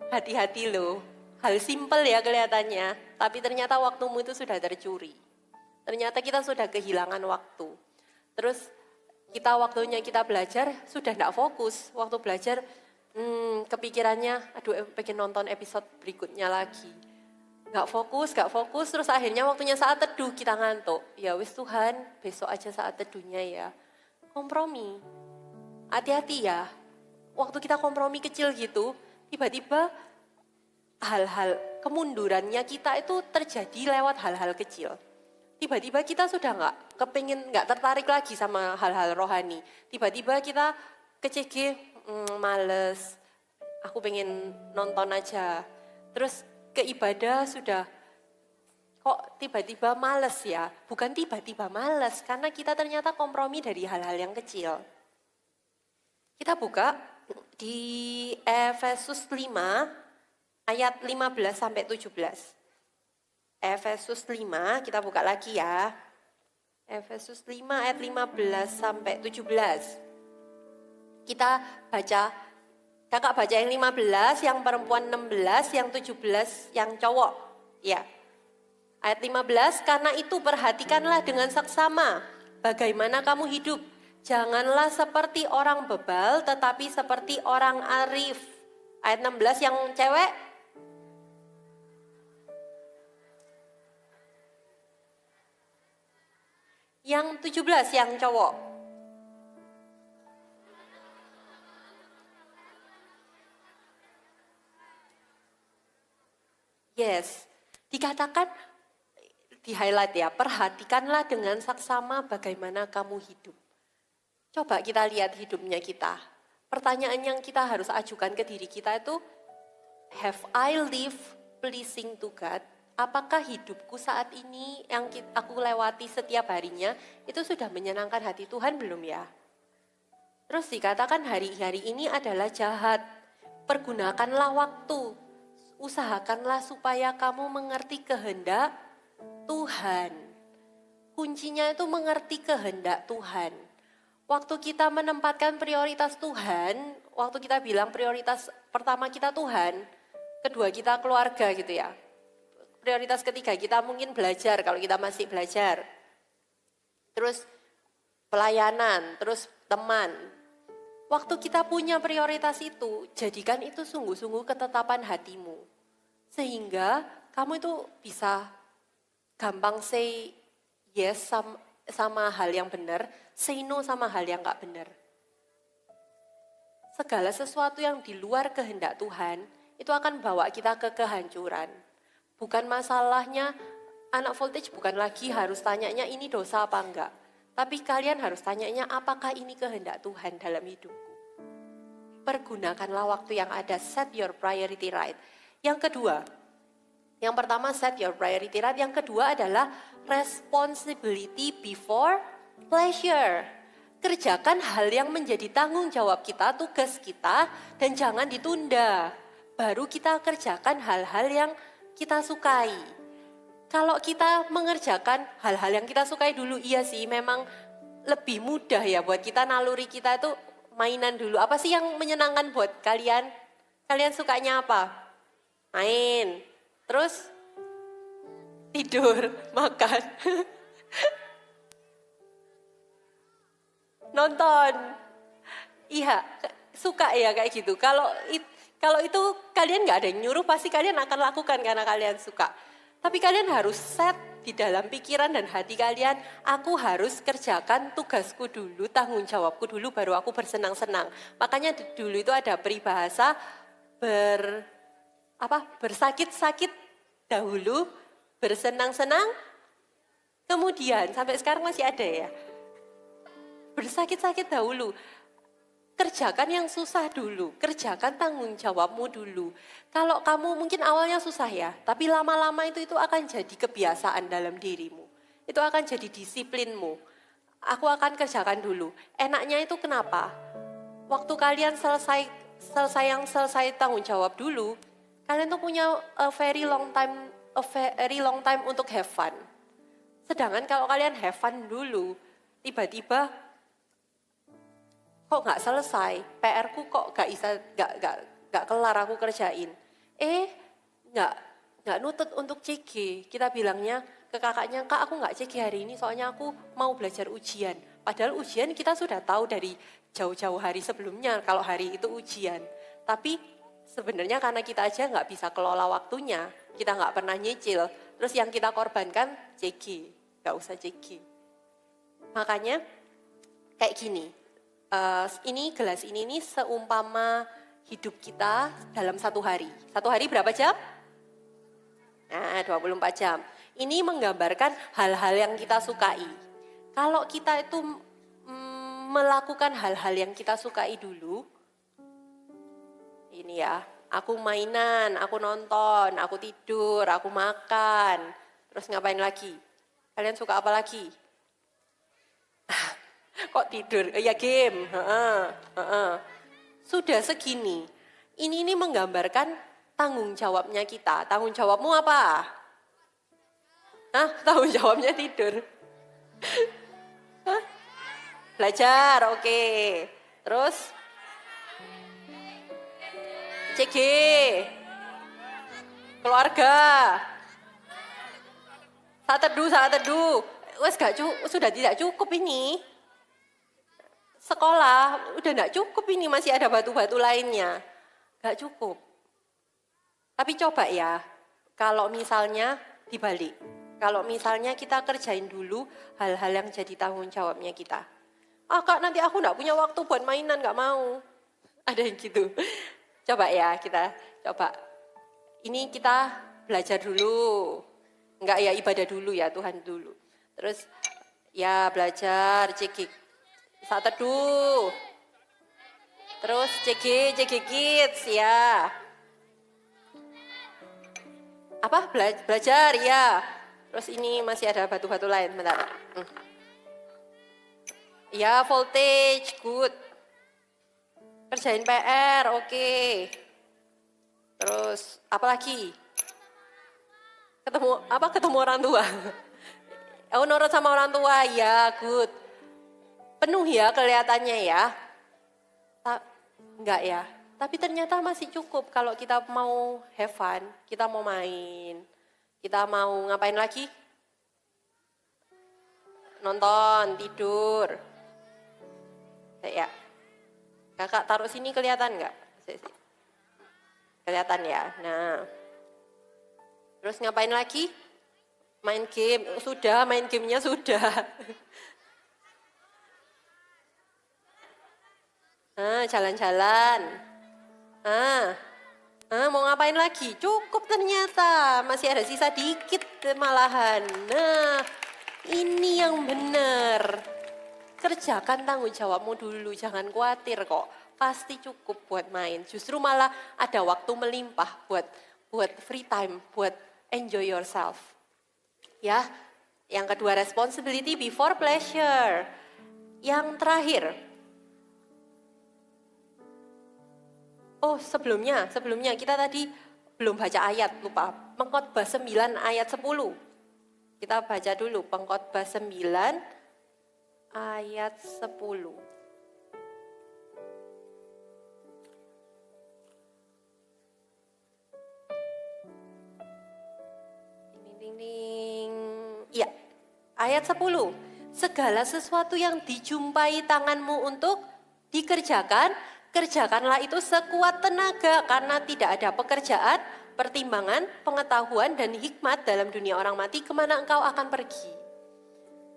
Hati-hati loh. Hal simpel ya kelihatannya, tapi ternyata waktumu itu sudah tercuri. Ternyata kita sudah kehilangan waktu. Terus waktunya kita belajar sudah tidak fokus. Waktu belajar kepikirannya, aduh pengen nonton episode berikutnya lagi. Gak fokus, terus akhirnya waktunya saat teduh kita ngantuk. Ya wis Tuhan, besok aja saat teduhnya ya. Kompromi. Hati-hati ya. Waktu kita kompromi kecil gitu, tiba-tiba hal-hal kemundurannya kita itu terjadi lewat hal-hal kecil. Tiba-tiba kita sudah nggak tertarik lagi sama hal-hal rohani. Tiba-tiba kita ke CG, males, aku pengen nonton aja. Terus ke ibadah sudah, kok tiba-tiba males ya? Bukan tiba-tiba males, karena kita ternyata kompromi dari hal-hal yang kecil. Kita buka di Efesus 5 ayat 15 sampai 17. Efesus 5, kita buka lagi ya. Efesus 5 ayat 15 sampai 17. Kita baca, kakak baca yang 15, yang perempuan 16, yang 17, yang cowok. Ya. Ayat 15, karena itu perhatikanlah dengan seksama bagaimana kamu hidup. Janganlah seperti orang bebal, tetapi seperti orang arif. Ayat 16 yang cewek. Yang 17 yang cowok. Yes, dikatakan, di highlight ya, perhatikanlah dengan saksama bagaimana kamu hidup. Coba kita lihat hidupnya kita. Pertanyaan yang kita harus ajukan ke diri kita itu, have I lived pleasing to God? Apakah hidupku saat ini yang aku lewati setiap harinya itu sudah menyenangkan hati Tuhan belum ya? Terus dikatakan hari-hari ini adalah jahat. Pergunakanlah waktu. Usahakanlah supaya kamu mengerti kehendak Tuhan. Kuncinya itu mengerti kehendak Tuhan. Waktu kita menempatkan prioritas Tuhan, waktu kita bilang prioritas pertama kita Tuhan, kedua kita keluarga gitu ya. Prioritas ketiga kita mungkin belajar kalau kita masih belajar. Terus pelayanan, terus teman. Waktu kita punya prioritas itu, jadikan itu sungguh-sungguh ketetapan hatimu. Sehingga kamu itu bisa gampang say yes sama hal yang benar, say no sama hal yang gak benar. Segala sesuatu yang di luar kehendak Tuhan, itu akan bawa kita ke kehancuran. Bukan masalahnya, anak voltage bukan lagi harus tanyanya ini dosa apa enggak. Tapi kalian harus tanyanya apakah ini kehendak Tuhan dalam hidupku. Pergunakanlah waktu yang ada, set your priority right. Yang kedua, yang pertama set your priority right. Yang kedua adalah responsibility before pleasure. Kerjakan hal yang menjadi tanggung jawab kita, tugas kita, dan jangan ditunda. Baru kita kerjakan hal-hal yang kita sukai. Kalau kita mengerjakan hal-hal yang kita sukai dulu, iya sih memang lebih mudah ya buat kita, naluri kita itu mainan dulu. Apa sih yang menyenangkan buat kalian? Kalian sukanya apa? Main. Terus tidur, makan. Nonton. Iya, suka ya kayak gitu. Kalau itu kalian gak ada yang nyuruh, pasti kalian akan lakukan karena kalian suka. Tapi kalian harus set di dalam pikiran dan hati kalian, aku harus kerjakan tugasku dulu, tanggung jawabku dulu, baru aku bersenang-senang. Makanya dulu itu ada peribahasa bersakit-sakit dahulu, bersenang-senang kemudian. Sampai sekarang masih ada ya. Bersakit-sakit dahulu. Kerjakan yang susah dulu, kerjakan tanggung jawabmu dulu. Kalau kamu mungkin awalnya susah ya, tapi lama-lama itu akan jadi kebiasaan dalam dirimu. Itu akan jadi disiplinmu. Aku akan kerjakan dulu. Enaknya itu kenapa? Waktu kalian selesai tanggung jawab dulu, kalian tuh punya a very long time untuk have fun. Sedangkan kalau kalian have fun dulu, tiba-tiba kok nggak selesai, PR-ku kok nggak kelar aku kerjain. Nggak nutut untuk CG. Kita bilangnya ke kakaknya, Kak aku nggak CG hari ini soalnya aku mau belajar ujian. Padahal ujian kita sudah tahu dari jauh-jauh hari sebelumnya kalau hari itu ujian. Tapi sebenarnya karena kita aja nggak bisa kelola waktunya, kita nggak pernah nyicil. Terus yang kita korbankan CG, nggak usah CG. Makanya kayak gini, ini gelas ini nih seumpama hidup kita dalam satu hari. Satu hari berapa jam? Nah, 24 jam. Ini menggambarkan hal-hal yang kita sukai. Kalau kita itu melakukan hal-hal yang kita sukai dulu, ini ya, aku mainan, aku nonton, aku tidur, aku makan, terus ngapain lagi? Kalian suka apa lagi? Kok tidur? Ya game. Sudah segini. Ini menggambarkan tanggung jawabnya kita. Tanggung jawabmu apa? Tanggung jawabnya tidur. Belajar, oke. Terus? CG. Keluarga. Saat teduh. Sudah tidak cukup ini. Sekolah, udah gak cukup ini, masih ada batu-batu lainnya. Gak cukup. Tapi coba ya, kalau misalnya dibalik. Kalau misalnya kita kerjain dulu hal-hal yang jadi tanggung jawabnya kita. Kak nanti aku gak punya waktu buat mainan, gak mau. Ada yang gitu. Coba ya, kita coba. Ini kita belajar dulu. Enggak ya, ibadah dulu ya, Tuhan dulu. Terus ya belajar, cekik. Saat teduh. Terus CG Kids ya. Apa? Belajar ya. Terus ini masih ada batu-batu lain, bentar. Ya, voltage, good. Kerjain PR, oke. Terus apa lagi? Ketemu orang tua. Nurut sama orang tua, ya, good. Penuh ya kelihatannya ya. Enggak ya. Tapi ternyata masih cukup kalau kita mau have fun, kita mau main. Kita mau ngapain lagi? Nonton, tidur. Ya. Kakak taruh sini kelihatan enggak? Kelihatan ya. Nah. Terus ngapain lagi? Main game. Sudah, main gamenya sudah. Jalan-jalan. Mau ngapain lagi? Cukup ternyata. Masih ada sisa dikit malahan. Nah, ini yang benar. Kerjakan tanggung jawabmu dulu. Jangan khawatir kok. Pasti cukup buat main. Justru malah ada waktu melimpah buat free time, buat enjoy yourself. Ya, yang kedua responsibility before pleasure. Yang terakhir. Sebelumnya kita tadi belum baca ayat, lupa. Pengkhotbah 9 ayat 10. Kita baca dulu Pengkhotbah 9 ayat 10. Iya, ayat 10. Segala sesuatu yang dijumpai tanganmu untuk dikerjakan, kerjakanlah itu sekuat tenaga, karena tidak ada pekerjaan, pertimbangan, pengetahuan, dan hikmat dalam dunia orang mati, kemana engkau akan pergi.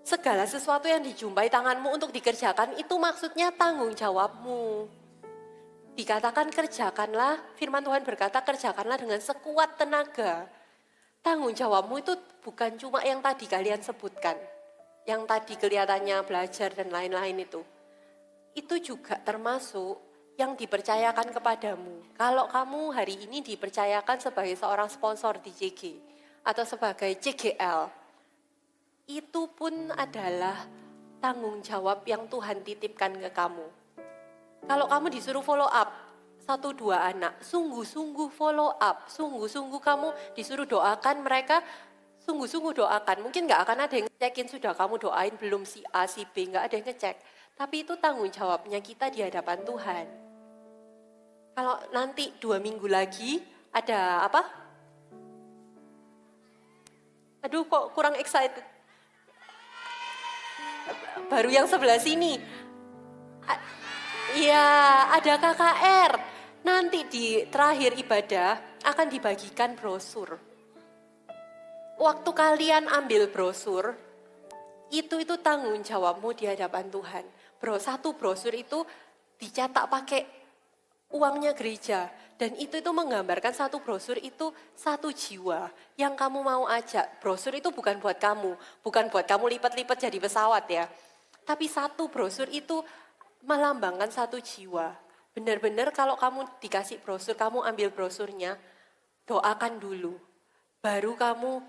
Segala sesuatu yang dijumpai tanganmu untuk dikerjakan, itu maksudnya tanggung jawabmu. Dikatakan kerjakanlah, firman Tuhan berkata kerjakanlah dengan sekuat tenaga. Tanggung jawabmu itu bukan cuma yang tadi kalian sebutkan, yang tadi kelihatannya belajar dan lain-lain itu. Itu juga termasuk yang dipercayakan kepadamu. Kalau kamu hari ini dipercayakan sebagai seorang sponsor di CG atau sebagai CGL, itu pun adalah tanggung jawab yang Tuhan titipkan ke kamu. Kalau kamu disuruh follow up 1-2 anak, sungguh-sungguh follow up, sungguh-sungguh kamu disuruh doakan mereka, sungguh-sungguh doakan. Mungkin gak akan ada yang ngecekin sudah kamu doain belum si A, si B, gak ada yang ngecek. Tapi itu tanggung jawabnya kita di hadapan Tuhan. Kalau nanti 2 minggu lagi ada apa? Aduh kok kurang excited. Baru yang sebelah sini. Iya, ada KKR. Nanti di terakhir ibadah akan dibagikan brosur. Waktu kalian ambil brosur, itu tanggung jawabmu di hadapan Tuhan. Satu brosur itu dicetak pakai uangnya gereja. Dan itu menggambarkan satu brosur itu satu jiwa yang kamu mau ajak. Brosur itu bukan buat kamu. Bukan buat kamu lipat-lipat jadi pesawat ya. Tapi satu brosur itu melambangkan satu jiwa. Benar-benar kalau kamu dikasih brosur, kamu ambil brosurnya, doakan dulu. Baru kamu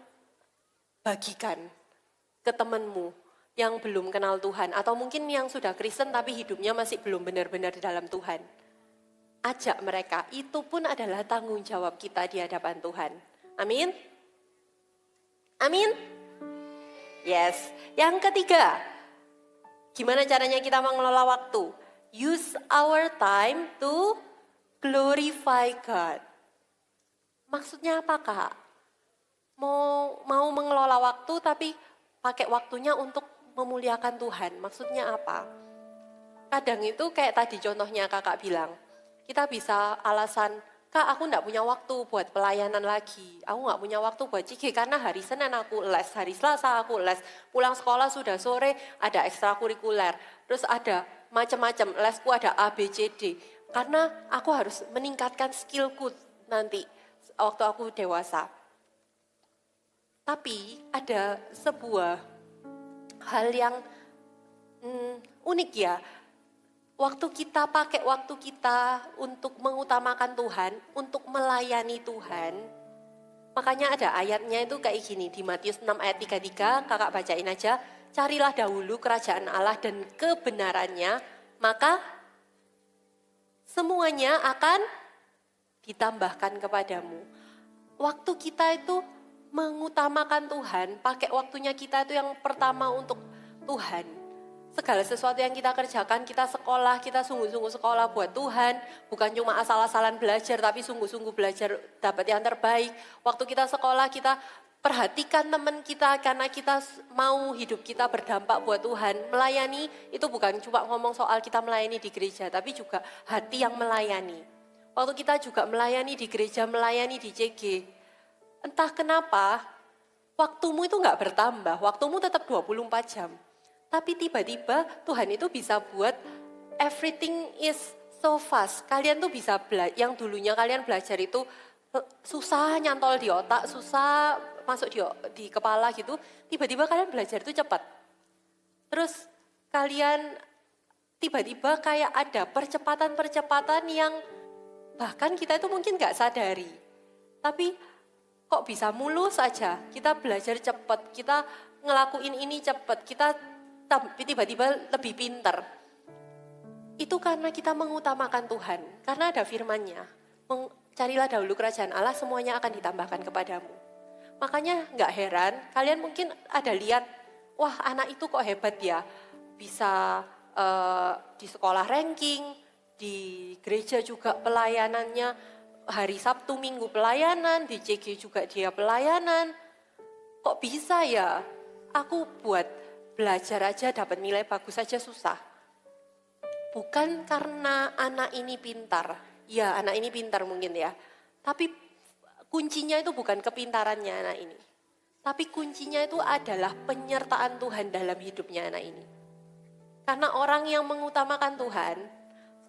bagikan ke temanmu yang belum kenal Tuhan. Atau mungkin yang sudah Kristen tapi hidupnya masih belum benar-benar di dalam Tuhan. Ajak mereka, itu pun adalah tanggung jawab kita di hadapan Tuhan. Amin? Amin? Yes. Yang ketiga, gimana caranya kita mengelola waktu? Use our time to glorify God. Maksudnya apa, Kak? Mau mengelola waktu tapi pakai waktunya untuk memuliakan Tuhan. Maksudnya apa? Kadang itu kayak tadi contohnya kakak bilang, kita bisa alasan, Kak aku enggak punya waktu buat pelayanan lagi. Aku enggak punya waktu buat CG karena hari Senin aku les, hari Selasa aku les. Pulang sekolah sudah sore ada ekstrakurikuler. Terus ada macam-macam, lesku ada A, B, C, D. Karena aku harus meningkatkan skillku nanti waktu aku dewasa. Tapi ada sebuah hal yang unik ya. Waktu kita pakai waktu kita untuk mengutamakan Tuhan, untuk melayani Tuhan. Makanya ada ayatnya itu kayak gini, di Matius 6 ayat 33, kakak bacain aja. Carilah dahulu kerajaan Allah dan kebenarannya, maka semuanya akan ditambahkan kepadamu. Waktu kita itu mengutamakan Tuhan, pakai waktunya kita itu yang pertama untuk Tuhan. Segala sesuatu yang kita kerjakan, kita sekolah, kita sungguh-sungguh sekolah buat Tuhan. Bukan cuma asal-asalan belajar, tapi sungguh-sungguh belajar dapat yang terbaik. Waktu kita sekolah, kita perhatikan teman kita karena kita mau hidup kita berdampak buat Tuhan. Melayani itu bukan cuma ngomong soal kita melayani di gereja, tapi juga hati yang melayani. Waktu kita juga melayani di gereja, melayani di CG. Entah kenapa, waktumu itu enggak bertambah, waktumu tetap 24 jam. Tapi tiba-tiba Tuhan itu bisa buat everything is so fast. Kalian tuh bisa yang dulunya kalian belajar itu susah nyantol di otak, susah masuk di kepala gitu. Tiba-tiba kalian belajar itu cepat. Terus kalian tiba-tiba kayak ada percepatan-percepatan yang bahkan kita itu mungkin gak sadari. Tapi kok bisa mulus aja, kita belajar cepat, kita ngelakuin ini cepat, kita tiba-tiba lebih pintar. Itu karena kita mengutamakan Tuhan. Karena ada firman-Nya. Carilah dahulu kerajaan Allah, semuanya akan ditambahkan kepadamu. Makanya gak heran, kalian mungkin ada lihat, wah anak itu kok hebat ya. Bisa di sekolah ranking, di gereja juga pelayanannya, hari Sabtu Minggu pelayanan, di CG juga dia pelayanan. Kok bisa ya? Aku buat belajar aja dapat nilai bagus aja susah. Bukan karena anak ini pintar. Ya anak ini pintar mungkin ya. Tapi kuncinya itu bukan kepintarannya anak ini. Tapi kuncinya itu adalah penyertaan Tuhan dalam hidupnya anak ini. Karena orang yang mengutamakan Tuhan,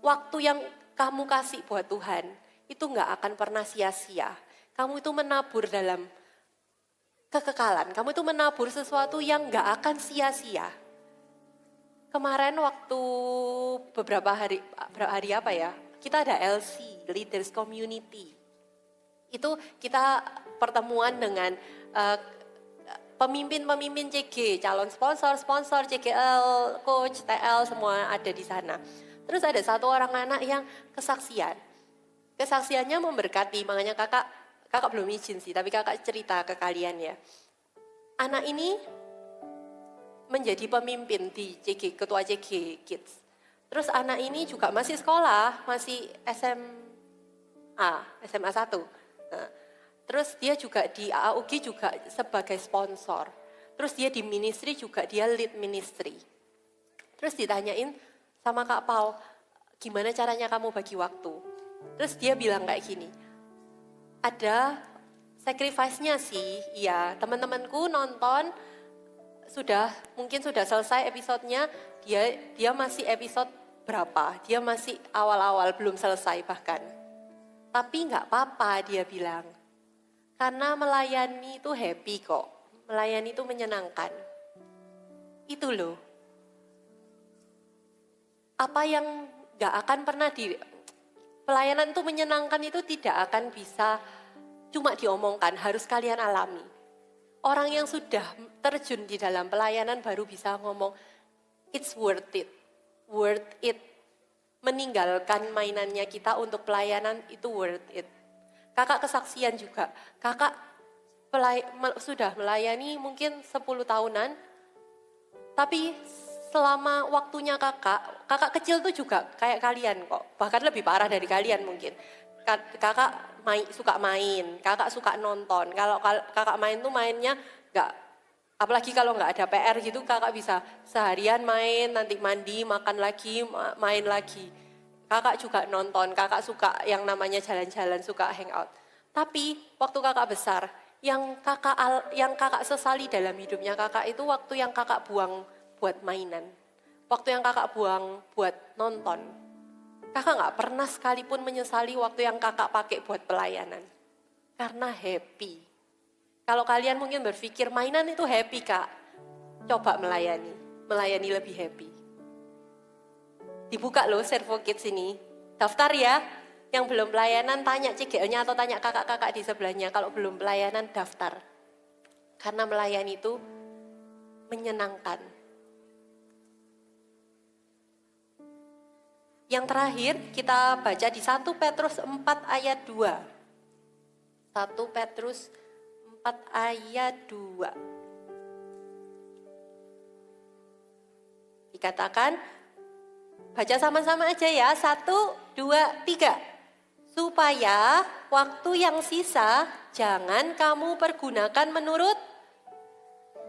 waktu yang kamu kasih buat Tuhan, itu gak akan pernah sia-sia. Kamu itu menabur dalam kekekalan. Kamu itu menabur sesuatu yang gak akan sia-sia. Kemarin waktu beberapa hari apa ya, kita ada LC, Leaders Community. Itu kita pertemuan dengan pemimpin-pemimpin CG, calon sponsor, CGL, coach, TL, semua ada di sana. Terus ada satu orang anak yang kesaksian. Kesaksiannya memberkati, makanya kakak belum izin sih, tapi kakak cerita ke kalian ya. Anak ini menjadi pemimpin di CG, ketua CG Kids. Terus anak ini juga masih sekolah, masih SMA 1. Nah, terus dia juga di AAUG juga sebagai sponsor. Terus dia di ministry juga dia lead ministry. Terus ditanyain sama Kak Pau, gimana caranya kamu bagi waktu? Terus dia bilang kayak gini, ada sacrifice-nya sih, iya teman-temanku nonton, mungkin sudah selesai episodenya, dia masih episode berapa, dia masih awal-awal belum selesai bahkan. Tapi nggak apa-apa dia bilang, karena melayani itu happy kok, melayani itu menyenangkan. Itu loh. Apa yang nggak akan pernah pelayanan itu menyenangkan itu tidak akan bisa cuma diomongkan, harus kalian alami. Orang yang sudah terjun di dalam pelayanan baru bisa ngomong, it's worth it. Worth it. Meninggalkan mainannya kita untuk pelayanan itu worth it. Kakak kesaksian juga. Kakak sudah melayani mungkin 10 tahunan. Tapi selama waktunya kakak kecil tuh juga kayak kalian kok. Bahkan lebih parah dari kalian mungkin. Kakak suka main, kakak suka nonton. Kalau kakak main tuh mainnya apalagi kalau nggak ada PR gitu, kakak bisa seharian main, nanti mandi, makan lagi, main lagi. Kakak juga nonton, kakak suka yang namanya jalan-jalan, suka hangout. Tapi waktu kakak besar, yang kakak sesali dalam hidupnya kakak itu waktu yang kakak buang buat mainan, waktu yang kakak buang buat nonton. Kakak nggak pernah sekalipun menyesali waktu yang kakak pakai buat pelayanan. Karena happy. Kalau kalian mungkin berpikir mainan itu happy kak, coba melayani lebih happy. Dibuka loh Servo Kids ini, daftar ya. Yang belum pelayanan tanya CGL-nya atau tanya kakak-kakak di sebelahnya. Kalau belum pelayanan daftar. Karena melayani itu menyenangkan. Yang terakhir kita baca di 1 Petrus 4 ayat 2. 1 Petrus 4 ayat 2. Dikatakan, baca sama-sama aja ya, 1, 2, 3. Supaya waktu yang sisa jangan kamu pergunakan menurut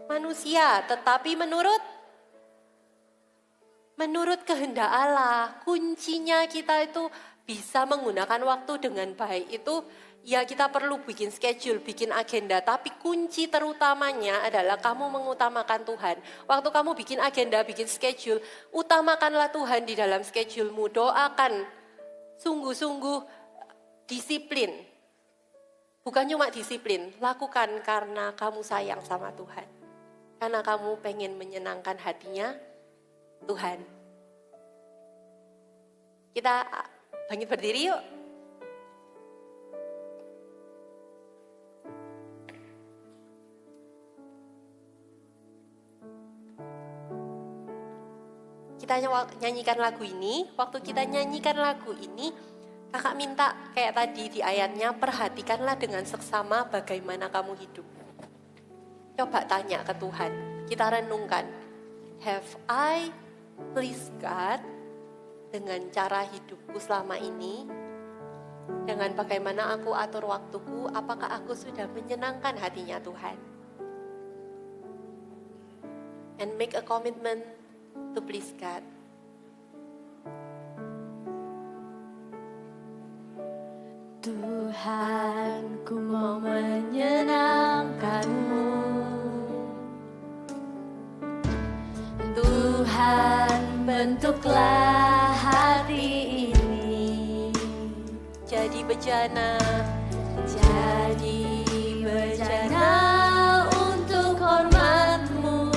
manusia, tetapi menurut kehendak Allah. Kuncinya kita itu bisa menggunakan waktu dengan baik itu, ya kita perlu bikin schedule, bikin agenda. Tapi kunci terutamanya adalah kamu mengutamakan Tuhan. Waktu kamu bikin agenda, bikin schedule, utamakanlah Tuhan di dalam schedulemu. Doakan sungguh-sungguh disiplin. Bukan cuma disiplin, lakukan karena kamu sayang sama Tuhan. Karena kamu pengen menyenangkan hatinya Tuhan. Kita bangkit berdiri yuk. Kita nyanyikan lagu ini. Waktu kita nyanyikan lagu ini, kakak minta kayak tadi di ayatnya, perhatikanlah dengan seksama bagaimana kamu hidup. Coba tanya ke Tuhan, kita renungkan. Have I pleased God dengan cara hidupku selama ini? Dengan bagaimana aku atur waktuku, apakah aku sudah menyenangkan hatinya Tuhan? And make a commitment to please God. Tuhan, ku mau menyenangkan-Mu. Tuhan, bentuklah hati ini Jadi bejana untuk hormat-Mu.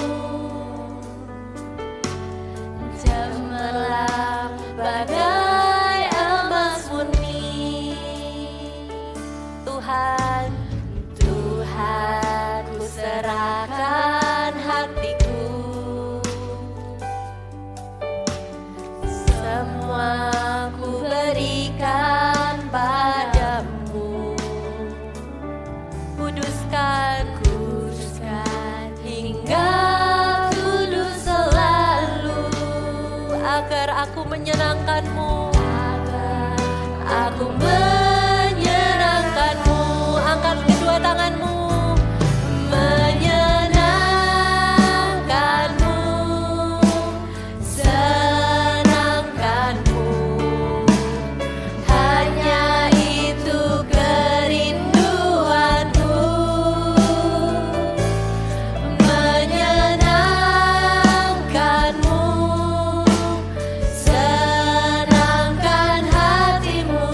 Cemerlang bagai emas murni. Tuhan, ku serahkan hatiku. Semua ku berikan padamu. kuduskan Hingga menyenangkanmu. Aku menyenangkanmu. Angkat kedua tanganmu. Menyenangkanmu, senangkanmu. Hanya itu kerinduanku. Menyenangkanmu, senangkan hatimu.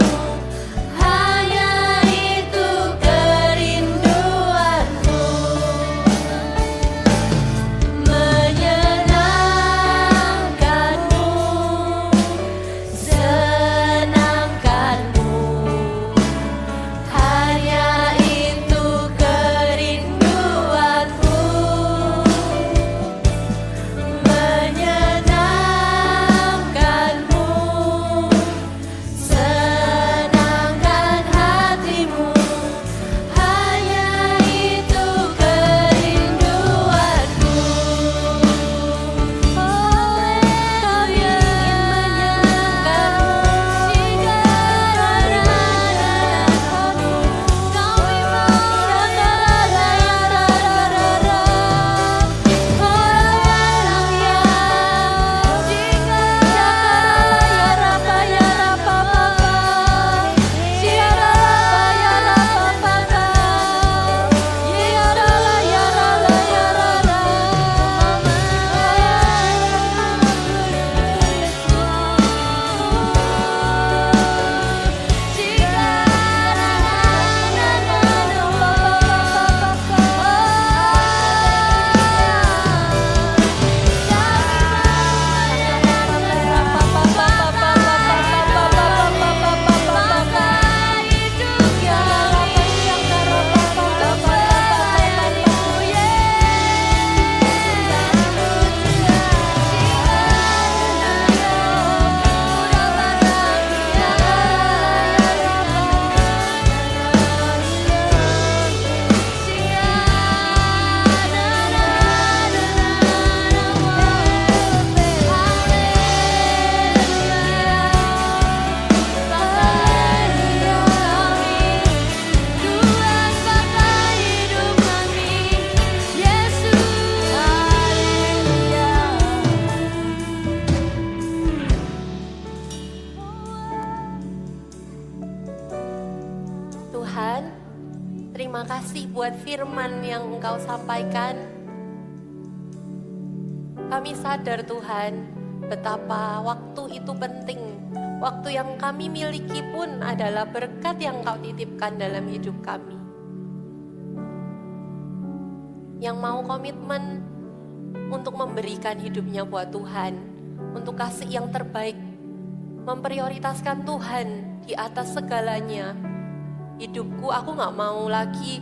Hanya itu kerinduanku. Menyenangkanmu, senangkanmu. Hanya itu kerinduanku. Menyenangkanmu, senangkan hatimu. Hanya itu kerinduanku. Kami ingin menyenangkanmu. Kami Tuhan, terima kasih buat firman yang Engkau sampaikan. Kami sadar Tuhan, betapa waktu itu penting. Waktu yang kami miliki pun adalah berkat yang Engkau titipkan dalam hidup kami. Yang mau komitmen untuk memberikan hidupnya buat Tuhan, untuk kasih yang terbaik, memprioritaskan Tuhan di atas segalanya. Hidupku, aku gak mau lagi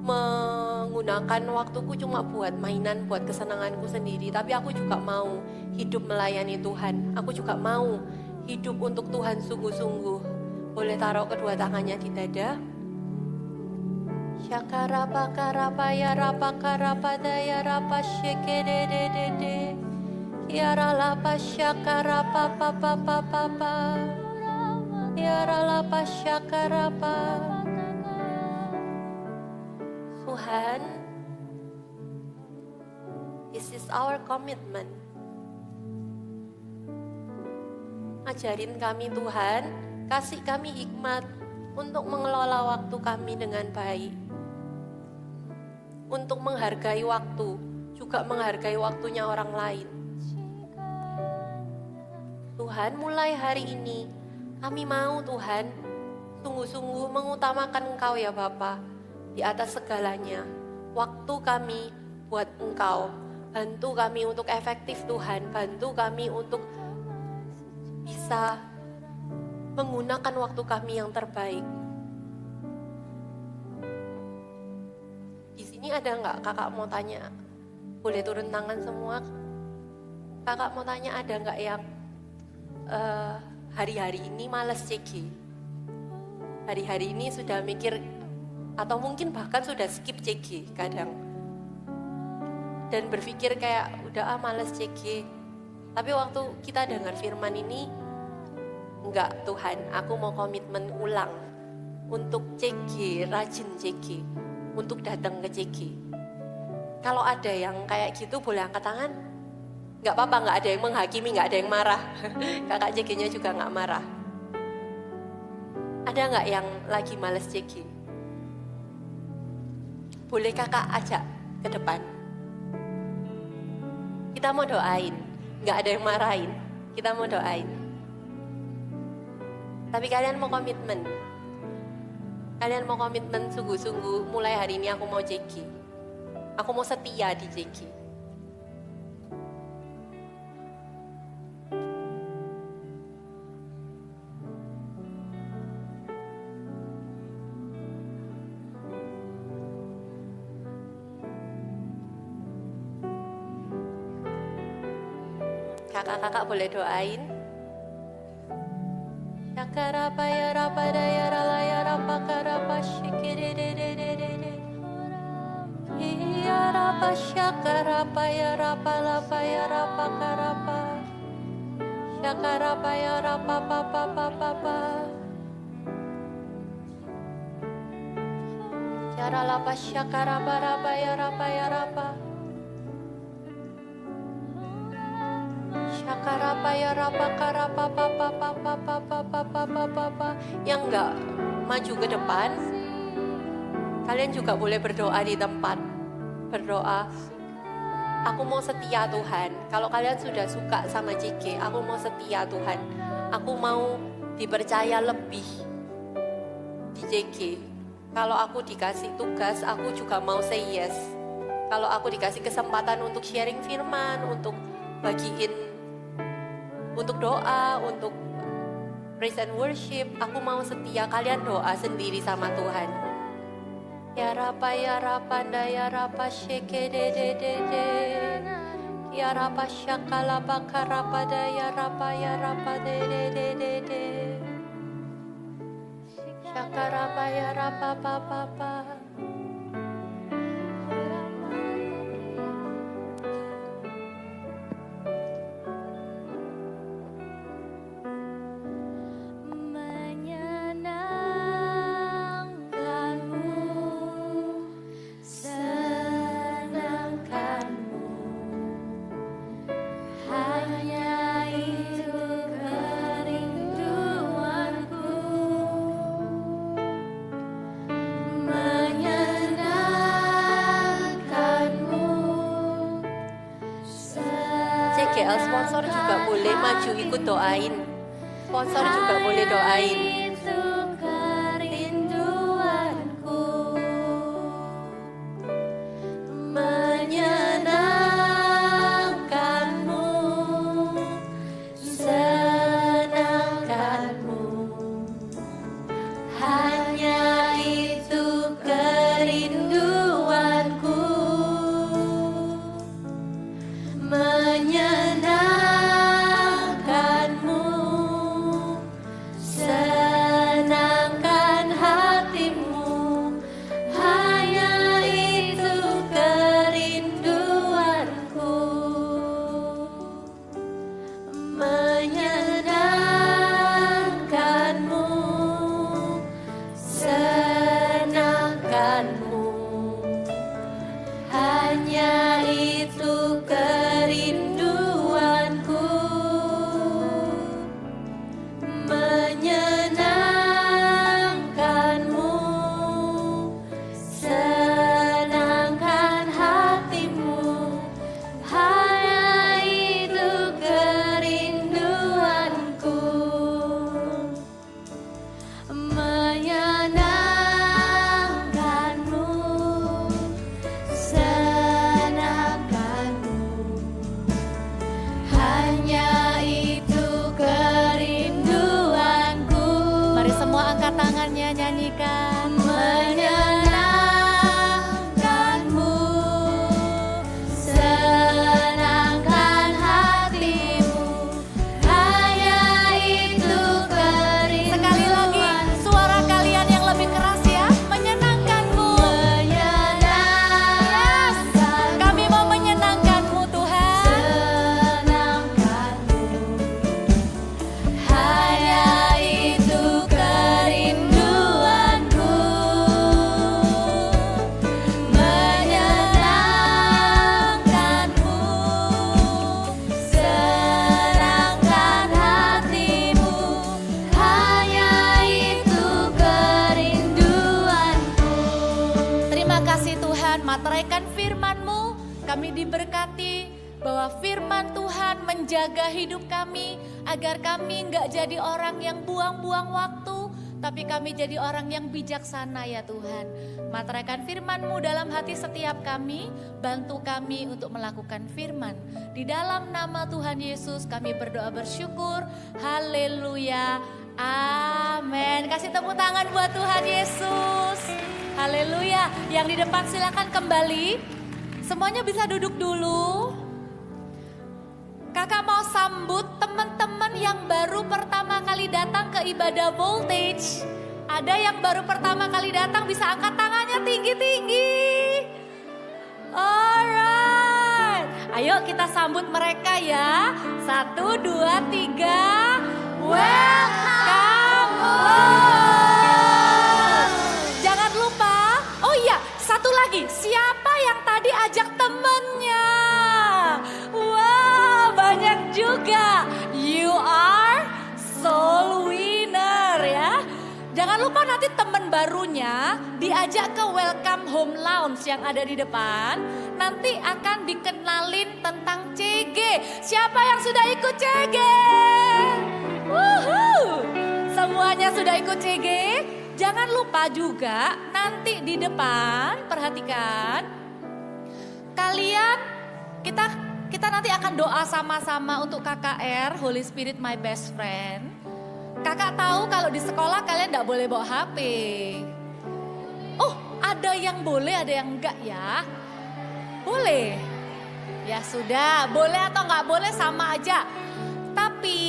menggunakan waktuku cuma buat mainan, buat kesenanganku sendiri. Tapi aku juga mau hidup melayani Tuhan. Aku juga mau hidup untuk Tuhan sungguh-sungguh. Boleh taruh kedua tangannya di dada. Syakarapa karapa ya rapa karapa daya rapa shekedededede. Yara lapa syakarapa papa papa. Yara lapa syakarapa. Tuhan, this is our commitment. Ajarin kami Tuhan, kasih kami hikmat untuk mengelola waktu kami dengan baik. Untuk menghargai waktu, juga menghargai waktunya orang lain. Tuhan, mulai hari ini kami mau Tuhan sungguh-sungguh mengutamakan Engkau ya Bapa di atas segalanya. Waktu kami buat Engkau. Bantu kami untuk efektif Tuhan. Bantu kami untuk bisa menggunakan waktu kami yang terbaik. Di sini ada nggak kakak mau tanya? Boleh turun tangan semua. Kakak mau tanya ada nggak yang hari-hari ini malas CG? Hari-hari ini sudah mikir atau mungkin bahkan sudah skip CG kadang. Dan berpikir kayak udah males CG. Tapi waktu kita dengar firman ini, enggak Tuhan, aku mau komitmen ulang untuk CG, rajin CG, untuk datang ke CG. Kalau ada yang kayak gitu boleh angkat tangan. Enggak apa-apa, enggak ada yang menghakimi, enggak ada yang marah. Kakak CG-nya juga enggak marah. Ada enggak yang lagi males CG? Boleh kakak ajak ke depan. Kita mau doain, enggak ada yang marahin. Kita mau doain. Tapi kalian mau komitmen. Kalian mau komitmen sungguh-sungguh, mulai hari ini aku mau CG. Aku mau setia di CG. Kakak-kakak boleh doain. Yakarapa ya rapa daya rala ya rapa karapa shikididididididi. Ya rapa syakarapa ya rapa lapa ya rapa karapa. Syakarapa ya rapa papa papa papa. Yara lapa syakarapa rapa ya rapa ya rapa. Syakarapa ya rapa karapa papa papa papa papa papa. Yang enggak maju ke depan, kalian juga boleh berdoa di tempat. Berdoa, aku mau setia Tuhan. Kalau kalian sudah suka sama CG, aku mau setia Tuhan. Aku mau dipercaya lebih di CG. Kalau aku dikasih tugas, aku juga mau say yes. Kalau aku dikasih kesempatan untuk sharing firman, untuk bagiin, untuk doa, untuk praise and worship, aku mau setia. Kalian doa sendiri sama Tuhan. Ya rapa daya rapa sheke de de de de. Ya rapa syakala bakarapa daya rapa ya rapa de de de de de. Syakarapa ya rapa papa papa. CGL sponsor juga boleh maju ikut doain. Sponsor juga boleh doain. memateraikan firman-Mu. Kami diberkati bahwa firman Tuhan menjaga hidup kami, agar kami enggak jadi orang yang buang-buang waktu, tapi kami jadi orang yang bijaksana ya Tuhan. Materaikan firman-Mu dalam hati setiap kami, bantu kami untuk melakukan firman. Di dalam nama Tuhan Yesus kami berdoa bersyukur, haleluya, amin. Kasih tepuk tangan buat Tuhan Yesus, haleluya. Yang di depan silakan kembali, semuanya bisa duduk dulu. Kakak mau sambut teman-teman yang baru pertama kali datang ke ibadah Voltage. Ada yang baru pertama kali datang, bisa angkat tangannya tinggi-tinggi. Alright, ayo kita sambut mereka ya. 1, 2, 3. Welcome home. Jangan lupa, oh iya, satu lagi. Siapa yang tadi ajak temennya? Wow, banyak juga. You are soul winner ya. Jangan lupa nanti teman barunya diajak ke Welcome Home Lounge yang ada di depan. Nanti akan dikenalin tentang CG. Siapa yang sudah ikut CG? Wuhu. Semuanya sudah ikut CG. Jangan lupa juga nanti di depan, perhatikan. Kalian, kita nanti akan doa sama-sama untuk KKR, Holy Spirit My Best Friend. Kakak tahu kalau di sekolah kalian gak boleh bawa HP. Oh, ada yang boleh, ada yang enggak ya? Boleh. Ya sudah, boleh atau gak boleh sama aja. Tapi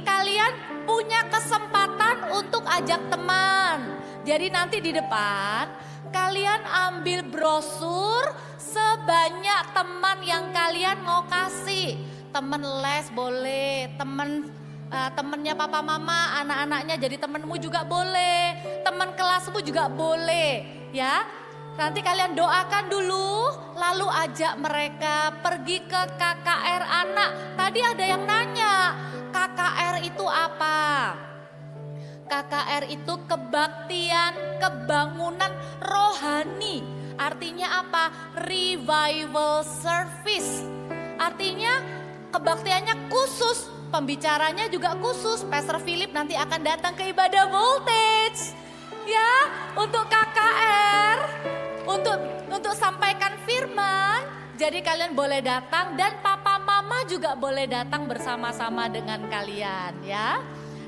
kalian punya kesempatan untuk ajak teman. Jadi nanti di depan kalian ambil brosur sebanyak teman yang kalian mau kasih. Temen les boleh, temennya papa mama, anak-anaknya jadi temenmu juga boleh, teman kelasmu juga boleh ya. Nanti kalian doakan dulu, lalu ajak mereka pergi ke KKR anak. Tadi ada yang nanya, KKR itu apa? KKR itu kebaktian, kebangunan rohani. Artinya apa? Revival service. Artinya kebaktiannya khusus. Pembicaranya juga khusus. Pastor Philip nanti akan datang ke ibadah Voltage. Ya, untuk KKR, untuk sampaikan firman. Jadi kalian boleh datang dan papa mama juga boleh datang bersama-sama dengan kalian ya.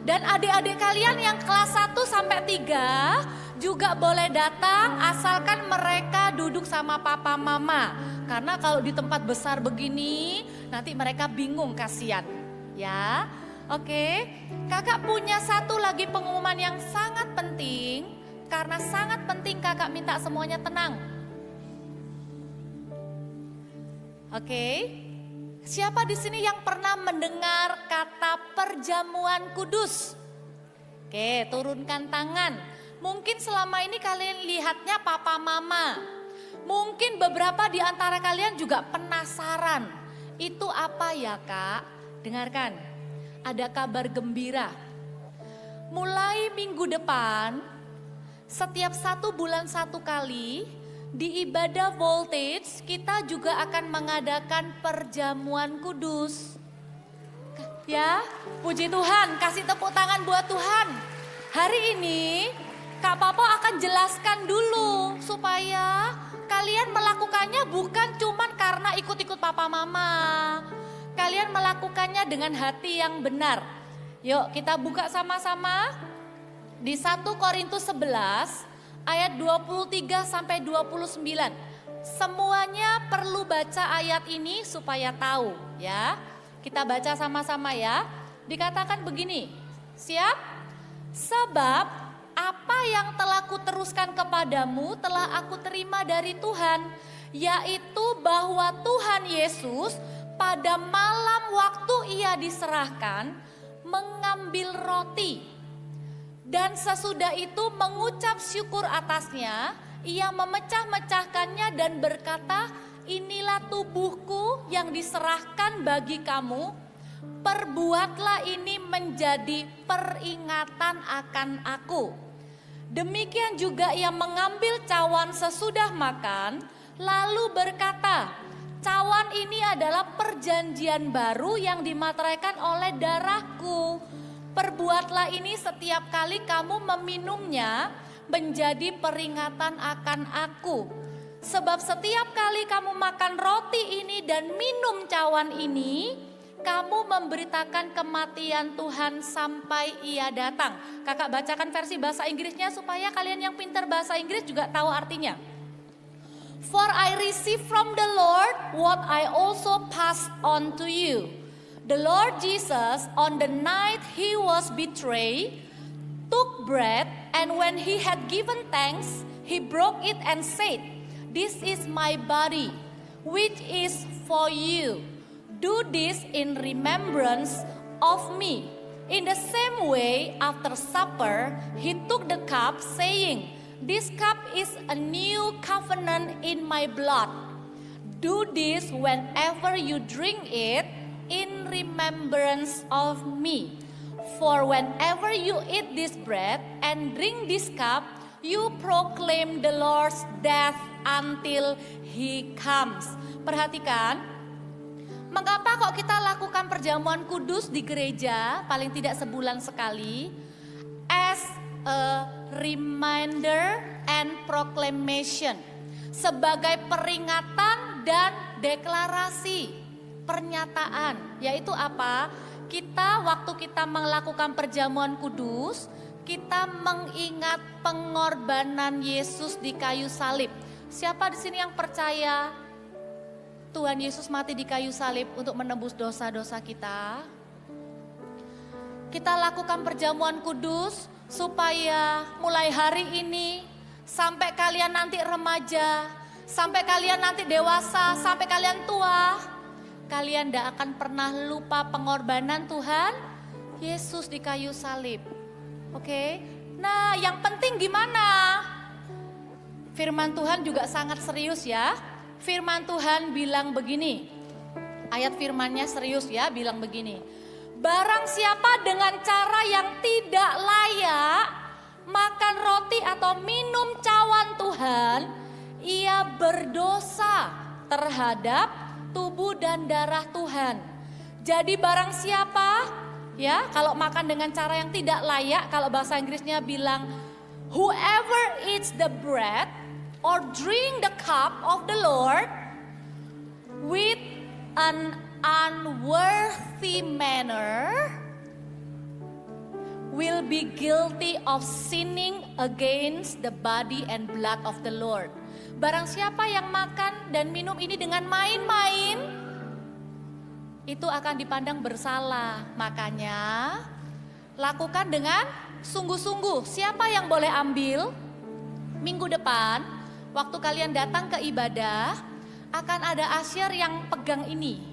Dan adik-adik kalian yang kelas 1 sampai 3 juga boleh datang asalkan mereka duduk sama papa mama. Karena kalau di tempat besar begini nanti mereka bingung, kasihan. Ya, oke. Kakak punya satu lagi pengumuman yang sangat penting. Karena sangat penting kakak minta semuanya tenang. Oke. Siapa di sini yang pernah mendengar kata perjamuan kudus? Oke, turunkan tangan. Mungkin selama ini kalian lihatnya papa mama. Mungkin beberapa di antara kalian juga penasaran. Itu apa ya kak? Dengarkan, ada kabar gembira. Mulai minggu depan, setiap 1 bulan 1 kali, di ibadah Voltage kita juga akan mengadakan perjamuan kudus. Ya, puji Tuhan, kasih tepuk tangan buat Tuhan. Hari ini Kak Papo akan jelaskan dulu supaya kalian melakukannya bukan cuman karena ikut-ikut papa mama. Kalian melakukannya dengan hati yang benar. Yuk kita buka sama-sama di 1 Korintus 11 ayat 23 sampai 29. Semuanya perlu baca ayat ini supaya tahu ya. Kita baca sama-sama ya. Dikatakan begini, siap? Sebab apa yang telah kuteruskan kepadamu telah aku terima dari Tuhan, yaitu bahwa Tuhan Yesus pada malam waktu ia diserahkan mengambil roti. Dan sesudah itu mengucap syukur atasnya, ia memecah-mecahkannya dan berkata, inilah tubuhku yang diserahkan bagi kamu, perbuatlah ini menjadi peringatan akan aku. Demikian juga ia mengambil cawan sesudah makan, lalu berkata, cawan ini adalah perjanjian baru yang dimateraikan oleh darahku. Perbuatlah ini setiap kali kamu meminumnya menjadi peringatan akan aku. Sebab setiap kali kamu makan roti ini dan minum cawan ini, kamu memberitakan kematian Tuhan sampai ia datang. Kakak bacakan versi bahasa Inggrisnya supaya kalian yang pintar bahasa Inggris juga tahu artinya. For I received from the Lord what I also passed on to you. The Lord Jesus, on the night he was betrayed, took bread, and when he had given thanks, he broke it and said, "This is my body, which is for you. Do this in remembrance of me." In the same way, after supper, he took the cup, saying, "This cup is a new covenant in my blood. Do this whenever you drink it in remembrance of me. For whenever you eat this bread and drink this cup, you proclaim the Lord's death until he comes." Perhatikan, mengapa kok kita lakukan perjamuan kudus di gereja paling tidak sebulan sekali? As a reminder and proclamation. Sebagai peringatan dan deklarasi, pernyataan. Yaitu apa? Waktu kita melakukan perjamuan kudus, kita mengingat pengorbanan Yesus di kayu salib. Siapa di sini yang percaya Tuhan Yesus mati di kayu salib untuk menebus dosa-dosa kita? Kita lakukan perjamuan kudus supaya mulai hari ini sampai kalian nanti remaja, sampai kalian nanti dewasa, sampai kalian tua, kalian tidak akan pernah lupa pengorbanan Tuhan Yesus di kayu salib. Oke? Nah, yang penting gimana? Firman Tuhan juga sangat serius ya. Firman Tuhan bilang begini. Ayat firmannya serius ya, bilang begini. Barang siapa dengan cara yang tidak layak makan roti atau minum cawan Tuhan, ia berdosa terhadap tubuh dan darah Tuhan. Jadi barang siapa ya, kalau makan dengan cara yang tidak layak, kalau bahasa Inggrisnya bilang whoever eats the bread or drink the cup of the Lord with an unworthy manner will be guilty of sinning against the body and blood of the Lord. Barang siapa yang makan dan minum ini dengan main-main, itu akan dipandang bersalah. Makanya lakukan dengan sungguh-sungguh. Siapa yang boleh ambil? Minggu depan, waktu kalian datang ke ibadah, akan ada asyir yang pegang ini.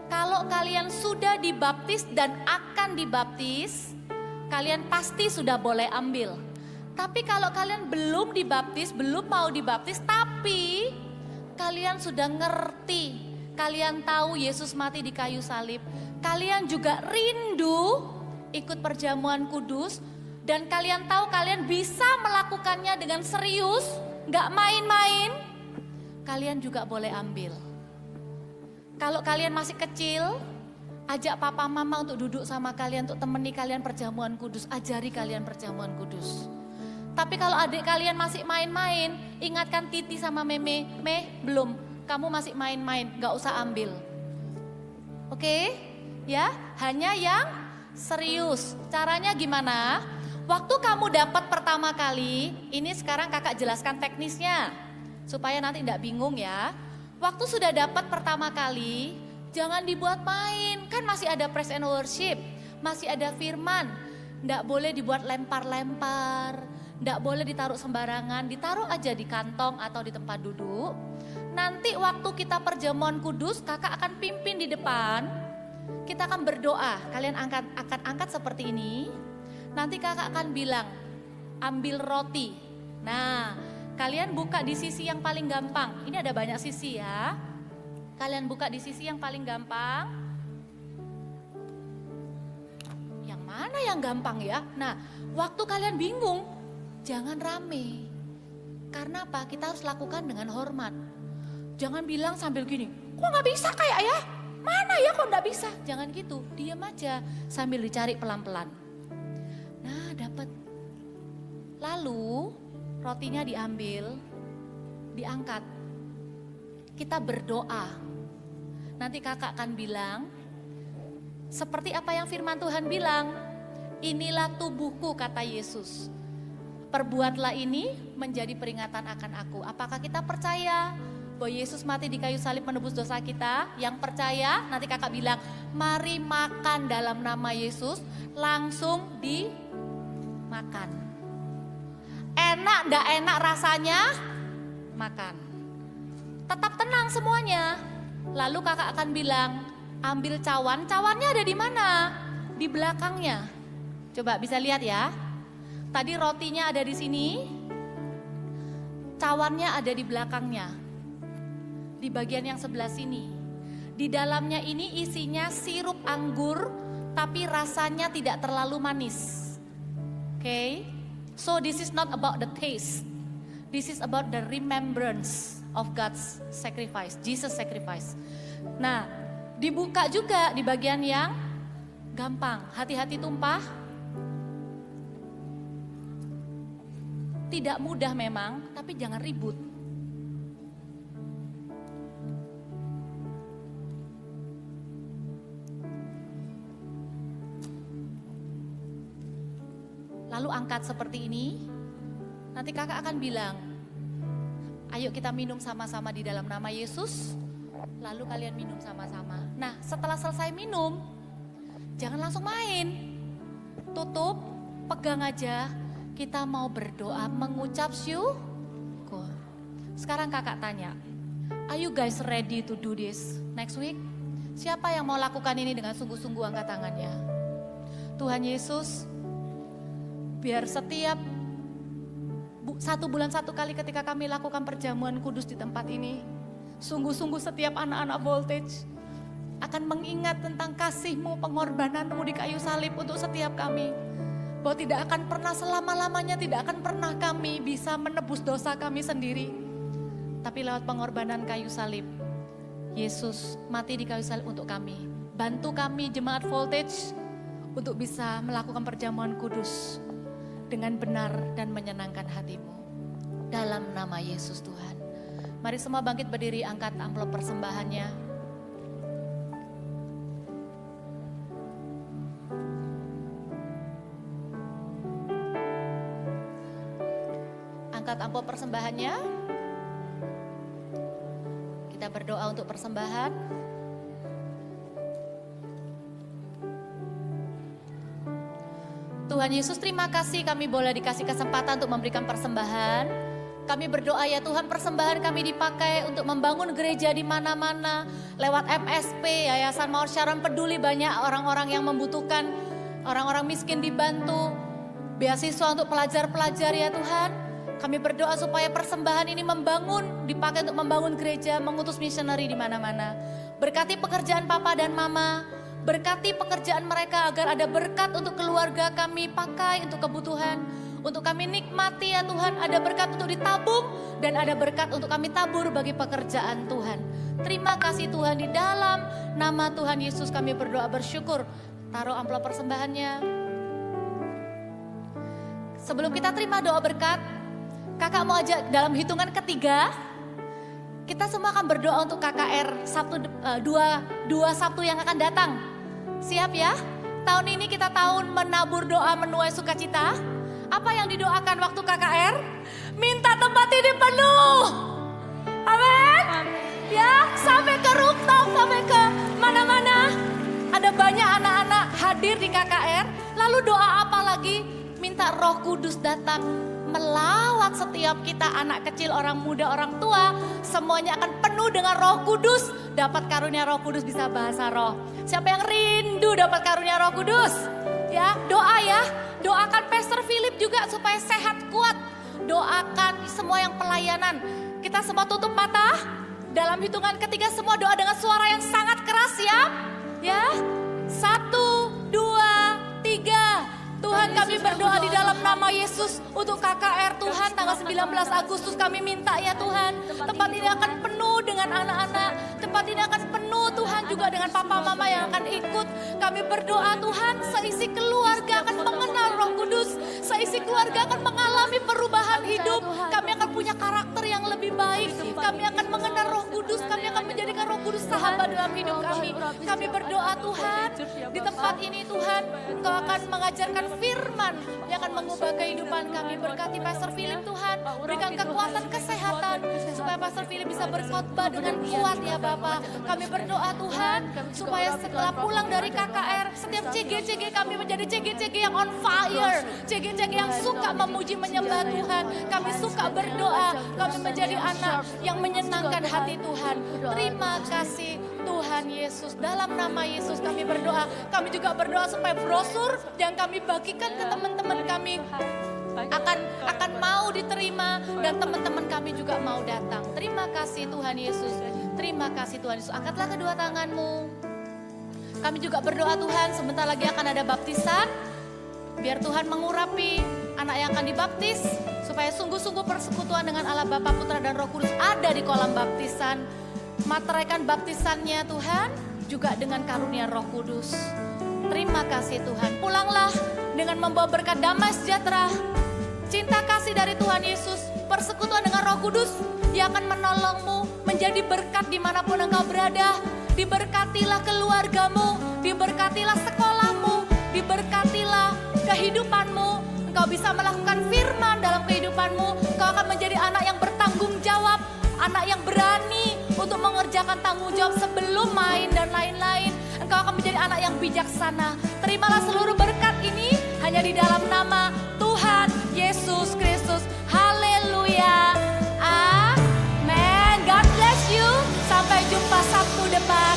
Kalau kalian sudah dibaptis dan akan dibaptis, kalian pasti sudah boleh ambil. Tapi kalau kalian belum dibaptis, belum mau dibaptis, tapi kalian sudah ngerti, kalian tahu Yesus mati di kayu salib, kalian juga rindu ikut perjamuan kudus, dan kalian tahu kalian bisa melakukannya dengan serius, gak main-main, kalian juga boleh ambil. Kalau kalian masih kecil, ajak papa mama untuk duduk sama kalian, untuk temani kalian perjamuan kudus, ajari kalian perjamuan kudus. Tapi kalau adik kalian masih main-main, ingatkan Titi sama Meme, belum, kamu masih main-main, gak usah ambil. Oke? Ya, hanya yang serius. Caranya gimana? Waktu kamu dapat pertama kali, ini sekarang kakak jelaskan teknisnya, supaya nanti tidak bingung ya. Waktu sudah dapat pertama kali, jangan dibuat main, kan masih ada praise and worship, masih ada firman. Tidak boleh dibuat lempar-lempar, tidak boleh ditaruh sembarangan, ditaruh aja di kantong atau di tempat duduk. Nanti waktu kita perjamuan kudus, kakak akan pimpin di depan, kita akan berdoa, kalian akan angkat seperti ini. Nanti kakak akan bilang, ambil roti. Nah, kalian buka di sisi yang paling gampang. Ini ada banyak sisi ya. Kalian buka di sisi yang paling gampang. Yang mana yang gampang ya? Nah, waktu kalian bingung, jangan rame. Karena apa? Kita harus lakukan dengan hormat. Jangan bilang sambil gini, kok gak bisa kayak ya? Mana ya kok gak bisa? Jangan gitu, diam aja sambil dicari pelan-pelan. Nah dapat. Lalu rotinya diambil, diangkat. Kita berdoa. Nanti kakak akan bilang, seperti apa yang firman Tuhan bilang, inilah tubuhku kata Yesus. Perbuatlah ini menjadi peringatan akan aku. Apakah kita percaya bahwa Yesus mati di kayu salib menebus dosa kita? Yang percaya, nanti kakak bilang, mari makan dalam nama Yesus, langsung dimakan. Enak ndak enak rasanya? Makan. Tetap tenang semuanya. Lalu kakak akan bilang, ambil cawan, cawannya ada di mana? Di belakangnya. Coba bisa lihat ya. Tadi rotinya ada di sini, cawannya ada di belakangnya. Di bagian yang sebelah sini. Di dalamnya ini isinya sirup anggur, tapi rasanya tidak terlalu manis. Okay? So this is not about the taste. This is about the remembrance of God's sacrifice, Jesus sacrifice. Nah, dibuka juga di bagian yang gampang. Hati-hati tumpah. Tidak mudah memang, tapi jangan ribut. Lalu angkat seperti ini. Nanti kakak akan bilang, ayo kita minum sama-sama di dalam nama Yesus. Lalu kalian minum sama-sama. Nah setelah selesai minum, jangan langsung main. Tutup, pegang aja. Kita mau berdoa mengucap syukur. Sekarang kakak tanya, are you guys ready to do this next week? Siapa yang mau lakukan ini dengan sungguh-sungguh angkat tangannya? Tuhan Yesus, biar setiap 1 bulan 1 kali ketika kami lakukan perjamuan kudus di tempat ini, sungguh-sungguh setiap anak-anak Voltage akan mengingat tentang kasih-Mu, pengorbanan-Mu di kayu salib untuk setiap kami. Bahwa tidak akan pernah selama-lamanya, tidak akan pernah kami bisa menebus dosa kami sendiri. Tapi lewat pengorbanan kayu salib, Yesus mati di kayu salib untuk kami. Bantu kami jemaat Voltage untuk bisa melakukan perjamuan kudus dengan benar dan menyenangkan hati-Mu. Dalam nama Yesus Tuhan. Mari semua bangkit berdiri, angkat amplop persembahannya. Angkat amplop persembahannya. Kita berdoa untuk persembahan. Tuhan Yesus, terima kasih kami boleh dikasih kesempatan untuk memberikan persembahan. Kami berdoa ya Tuhan, persembahan kami dipakai untuk membangun gereja di mana-mana. Lewat MSP, Yayasan Mawar Sharon peduli, banyak orang-orang yang membutuhkan, orang-orang miskin dibantu. Beasiswa untuk pelajar-pelajar ya Tuhan. Kami berdoa supaya persembahan ini dipakai untuk membangun gereja, mengutus misioneri di mana-mana. Berkati pekerjaan Papa dan Mama, berkati pekerjaan mereka agar ada berkat untuk keluarga kami pakai untuk kebutuhan. Untuk kami nikmati ya Tuhan, ada berkat untuk ditabung dan ada berkat untuk kami tabur bagi pekerjaan Tuhan. Terima kasih Tuhan, di dalam nama Tuhan Yesus kami berdoa bersyukur. Taruh amplop persembahannya. Sebelum kita terima doa berkat, kakak mau ajak dalam hitungan ketiga, kita semua akan berdoa untuk KKR dua Sabtu yang akan datang. Siap ya? Tahun ini kita tahun menabur doa menuai sukacita. Apa yang didoakan waktu KKR? Minta tempat ini penuh. Amin. Ya, sampai ke rooftop, sampai ke mana-mana. Ada banyak anak-anak hadir di KKR. Lalu doa apa lagi? Minta Roh Kudus datang melawat setiap kita, anak kecil, orang muda, orang tua. Semuanya akan penuh dengan Roh Kudus. Dapat karunia Roh Kudus, bisa bahasa roh. Siapa yang rindu dapat karunia Roh Kudus? Ya, doa ya. Doakan Pastor Philip juga supaya sehat, kuat. Doakan semua yang pelayanan. Kita semua tutup mata. Dalam hitungan ketiga semua doa dengan suara yang sangat keras ya. Ya, 1, 2, 3. Tuhan kami berdoa di dalam nama Yesus untuk KKR Tuhan tanggal 19 Agustus kami minta ya Tuhan. Tempat ini akan penuh dengan anak-anak. Tempat ini akan penuh Tuhan juga dengan papa mama yang akan ikut. Kami berdoa Tuhan seisi keluarga akan mengenal Roh Kudus. Seisi keluarga akan mengalami perubahan hidup. Kami akan punya karakter yang lebih baik. Kami akan mengenal Roh Kudus. Kami akan menjadikan Roh Kudus sahabat dalam hidup kami. Kami berdoa Tuhan di tempat ini Tuhan Engkau akan mengajarkan firman yang akan mengubah kehidupan kami. Berkati Pastor Philip Tuhan, berikan kekuatan kesehatan supaya Pastor Philip bisa berkhotbah dengan kuat ya Bapak. Kami berdoa Tuhan supaya setelah pulang dari KKR setiap CG-CG kami menjadi CG-CG yang on fire, CG-CG yang suka memuji menyembah Tuhan. Kami suka berdoa, kami menjadi anak yang menyenangkan hati Tuhan. Terima kasih Tuhan Yesus. Dalam nama Yesus kami berdoa. Kami juga berdoa supaya brosur yang kami bagikan ke teman-teman kami akan mau diterima dan teman-teman kami juga mau datang. Terima kasih Tuhan Yesus. Terima kasih Tuhan Yesus. Angkatlah kedua tanganmu. Kami juga berdoa Tuhan sebentar lagi akan ada baptisan. Biar Tuhan mengurapi anak yang akan dibaptis supaya sungguh-sungguh persekutuan dengan Allah Bapa, Putra dan Roh Kudus ada di kolam baptisan. Materaikan baptisannya Tuhan juga dengan karunia Roh Kudus. Terima kasih Tuhan. Pulanglah dengan membawa berkat damai sejahtera, cinta kasih dari Tuhan Yesus, persekutuan dengan Roh Kudus yang akan menolongmu menjadi berkat dimanapun engkau berada. Diberkatilah keluargamu, diberkatilah sekolahmu, diberkatilah kehidupanmu. Engkau bisa melakukan firman dalam kehidupanmu. Engkau akan menjadi anak yang bertanggung jawab, anak yang berani untuk mengerjakan tanggung jawab sebelum main dan lain-lain. Engkau akan menjadi anak yang bijaksana. Terimalah seluruh berkat ini hanya di dalam nama Tuhan Yesus Kristus. Haleluya. Amen. God bless you. Sampai jumpa Sabtu depan.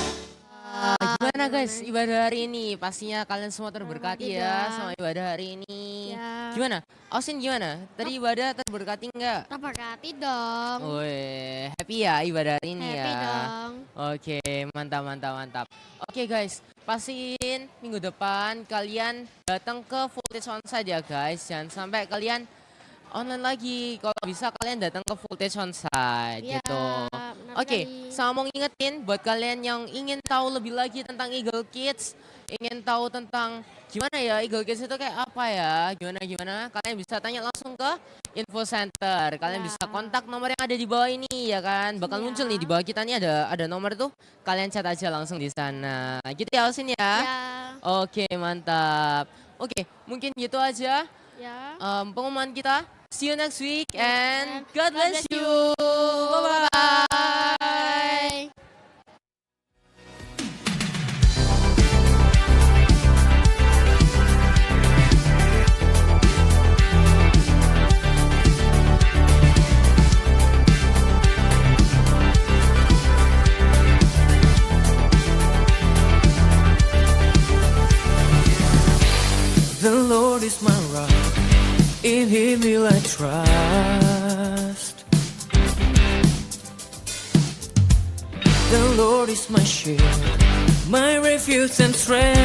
Gimana guys ibadah hari ini? Pastinya kalian semua terberkati ya sama ibadah hari ini. Ya. Gimana? Ausin gimana? Tadi ibadah terberkati enggak? Terberkati dong. Wih, happy ya ibadah hari ini Happy ya. dong. Oke, mantap. Oke guys, pastiin minggu depan kalian datang ke Voltage On saja guys. Jangan sampai kalian online lagi. Kalau bisa kalian datang ke Voltage On site Ya, gitu. benar Oke, sekali. sama mau ngingetin buat kalian yang ingin tahu lebih lagi tentang Eagle Kids, ingin tahu tentang gimana ya Eagle Kids itu kayak apa ya, gimana, kalian bisa tanya langsung ke info center. Kalian Ya. bisa kontak nomor yang ada di bawah ini ya kan, bakal Ya. muncul nih di bawah kita nih ada nomor tuh. Kalian chat aja langsung di sana. Gitu ya Ausin ya. Ya. Oke, mantap. Oke, mungkin gitu aja Ya. pengumuman kita. See you next week and God God bless bless you. Bye-bye. The Lord is my rock, in Him will I trust. The Lord is my shield, my refuge and strength.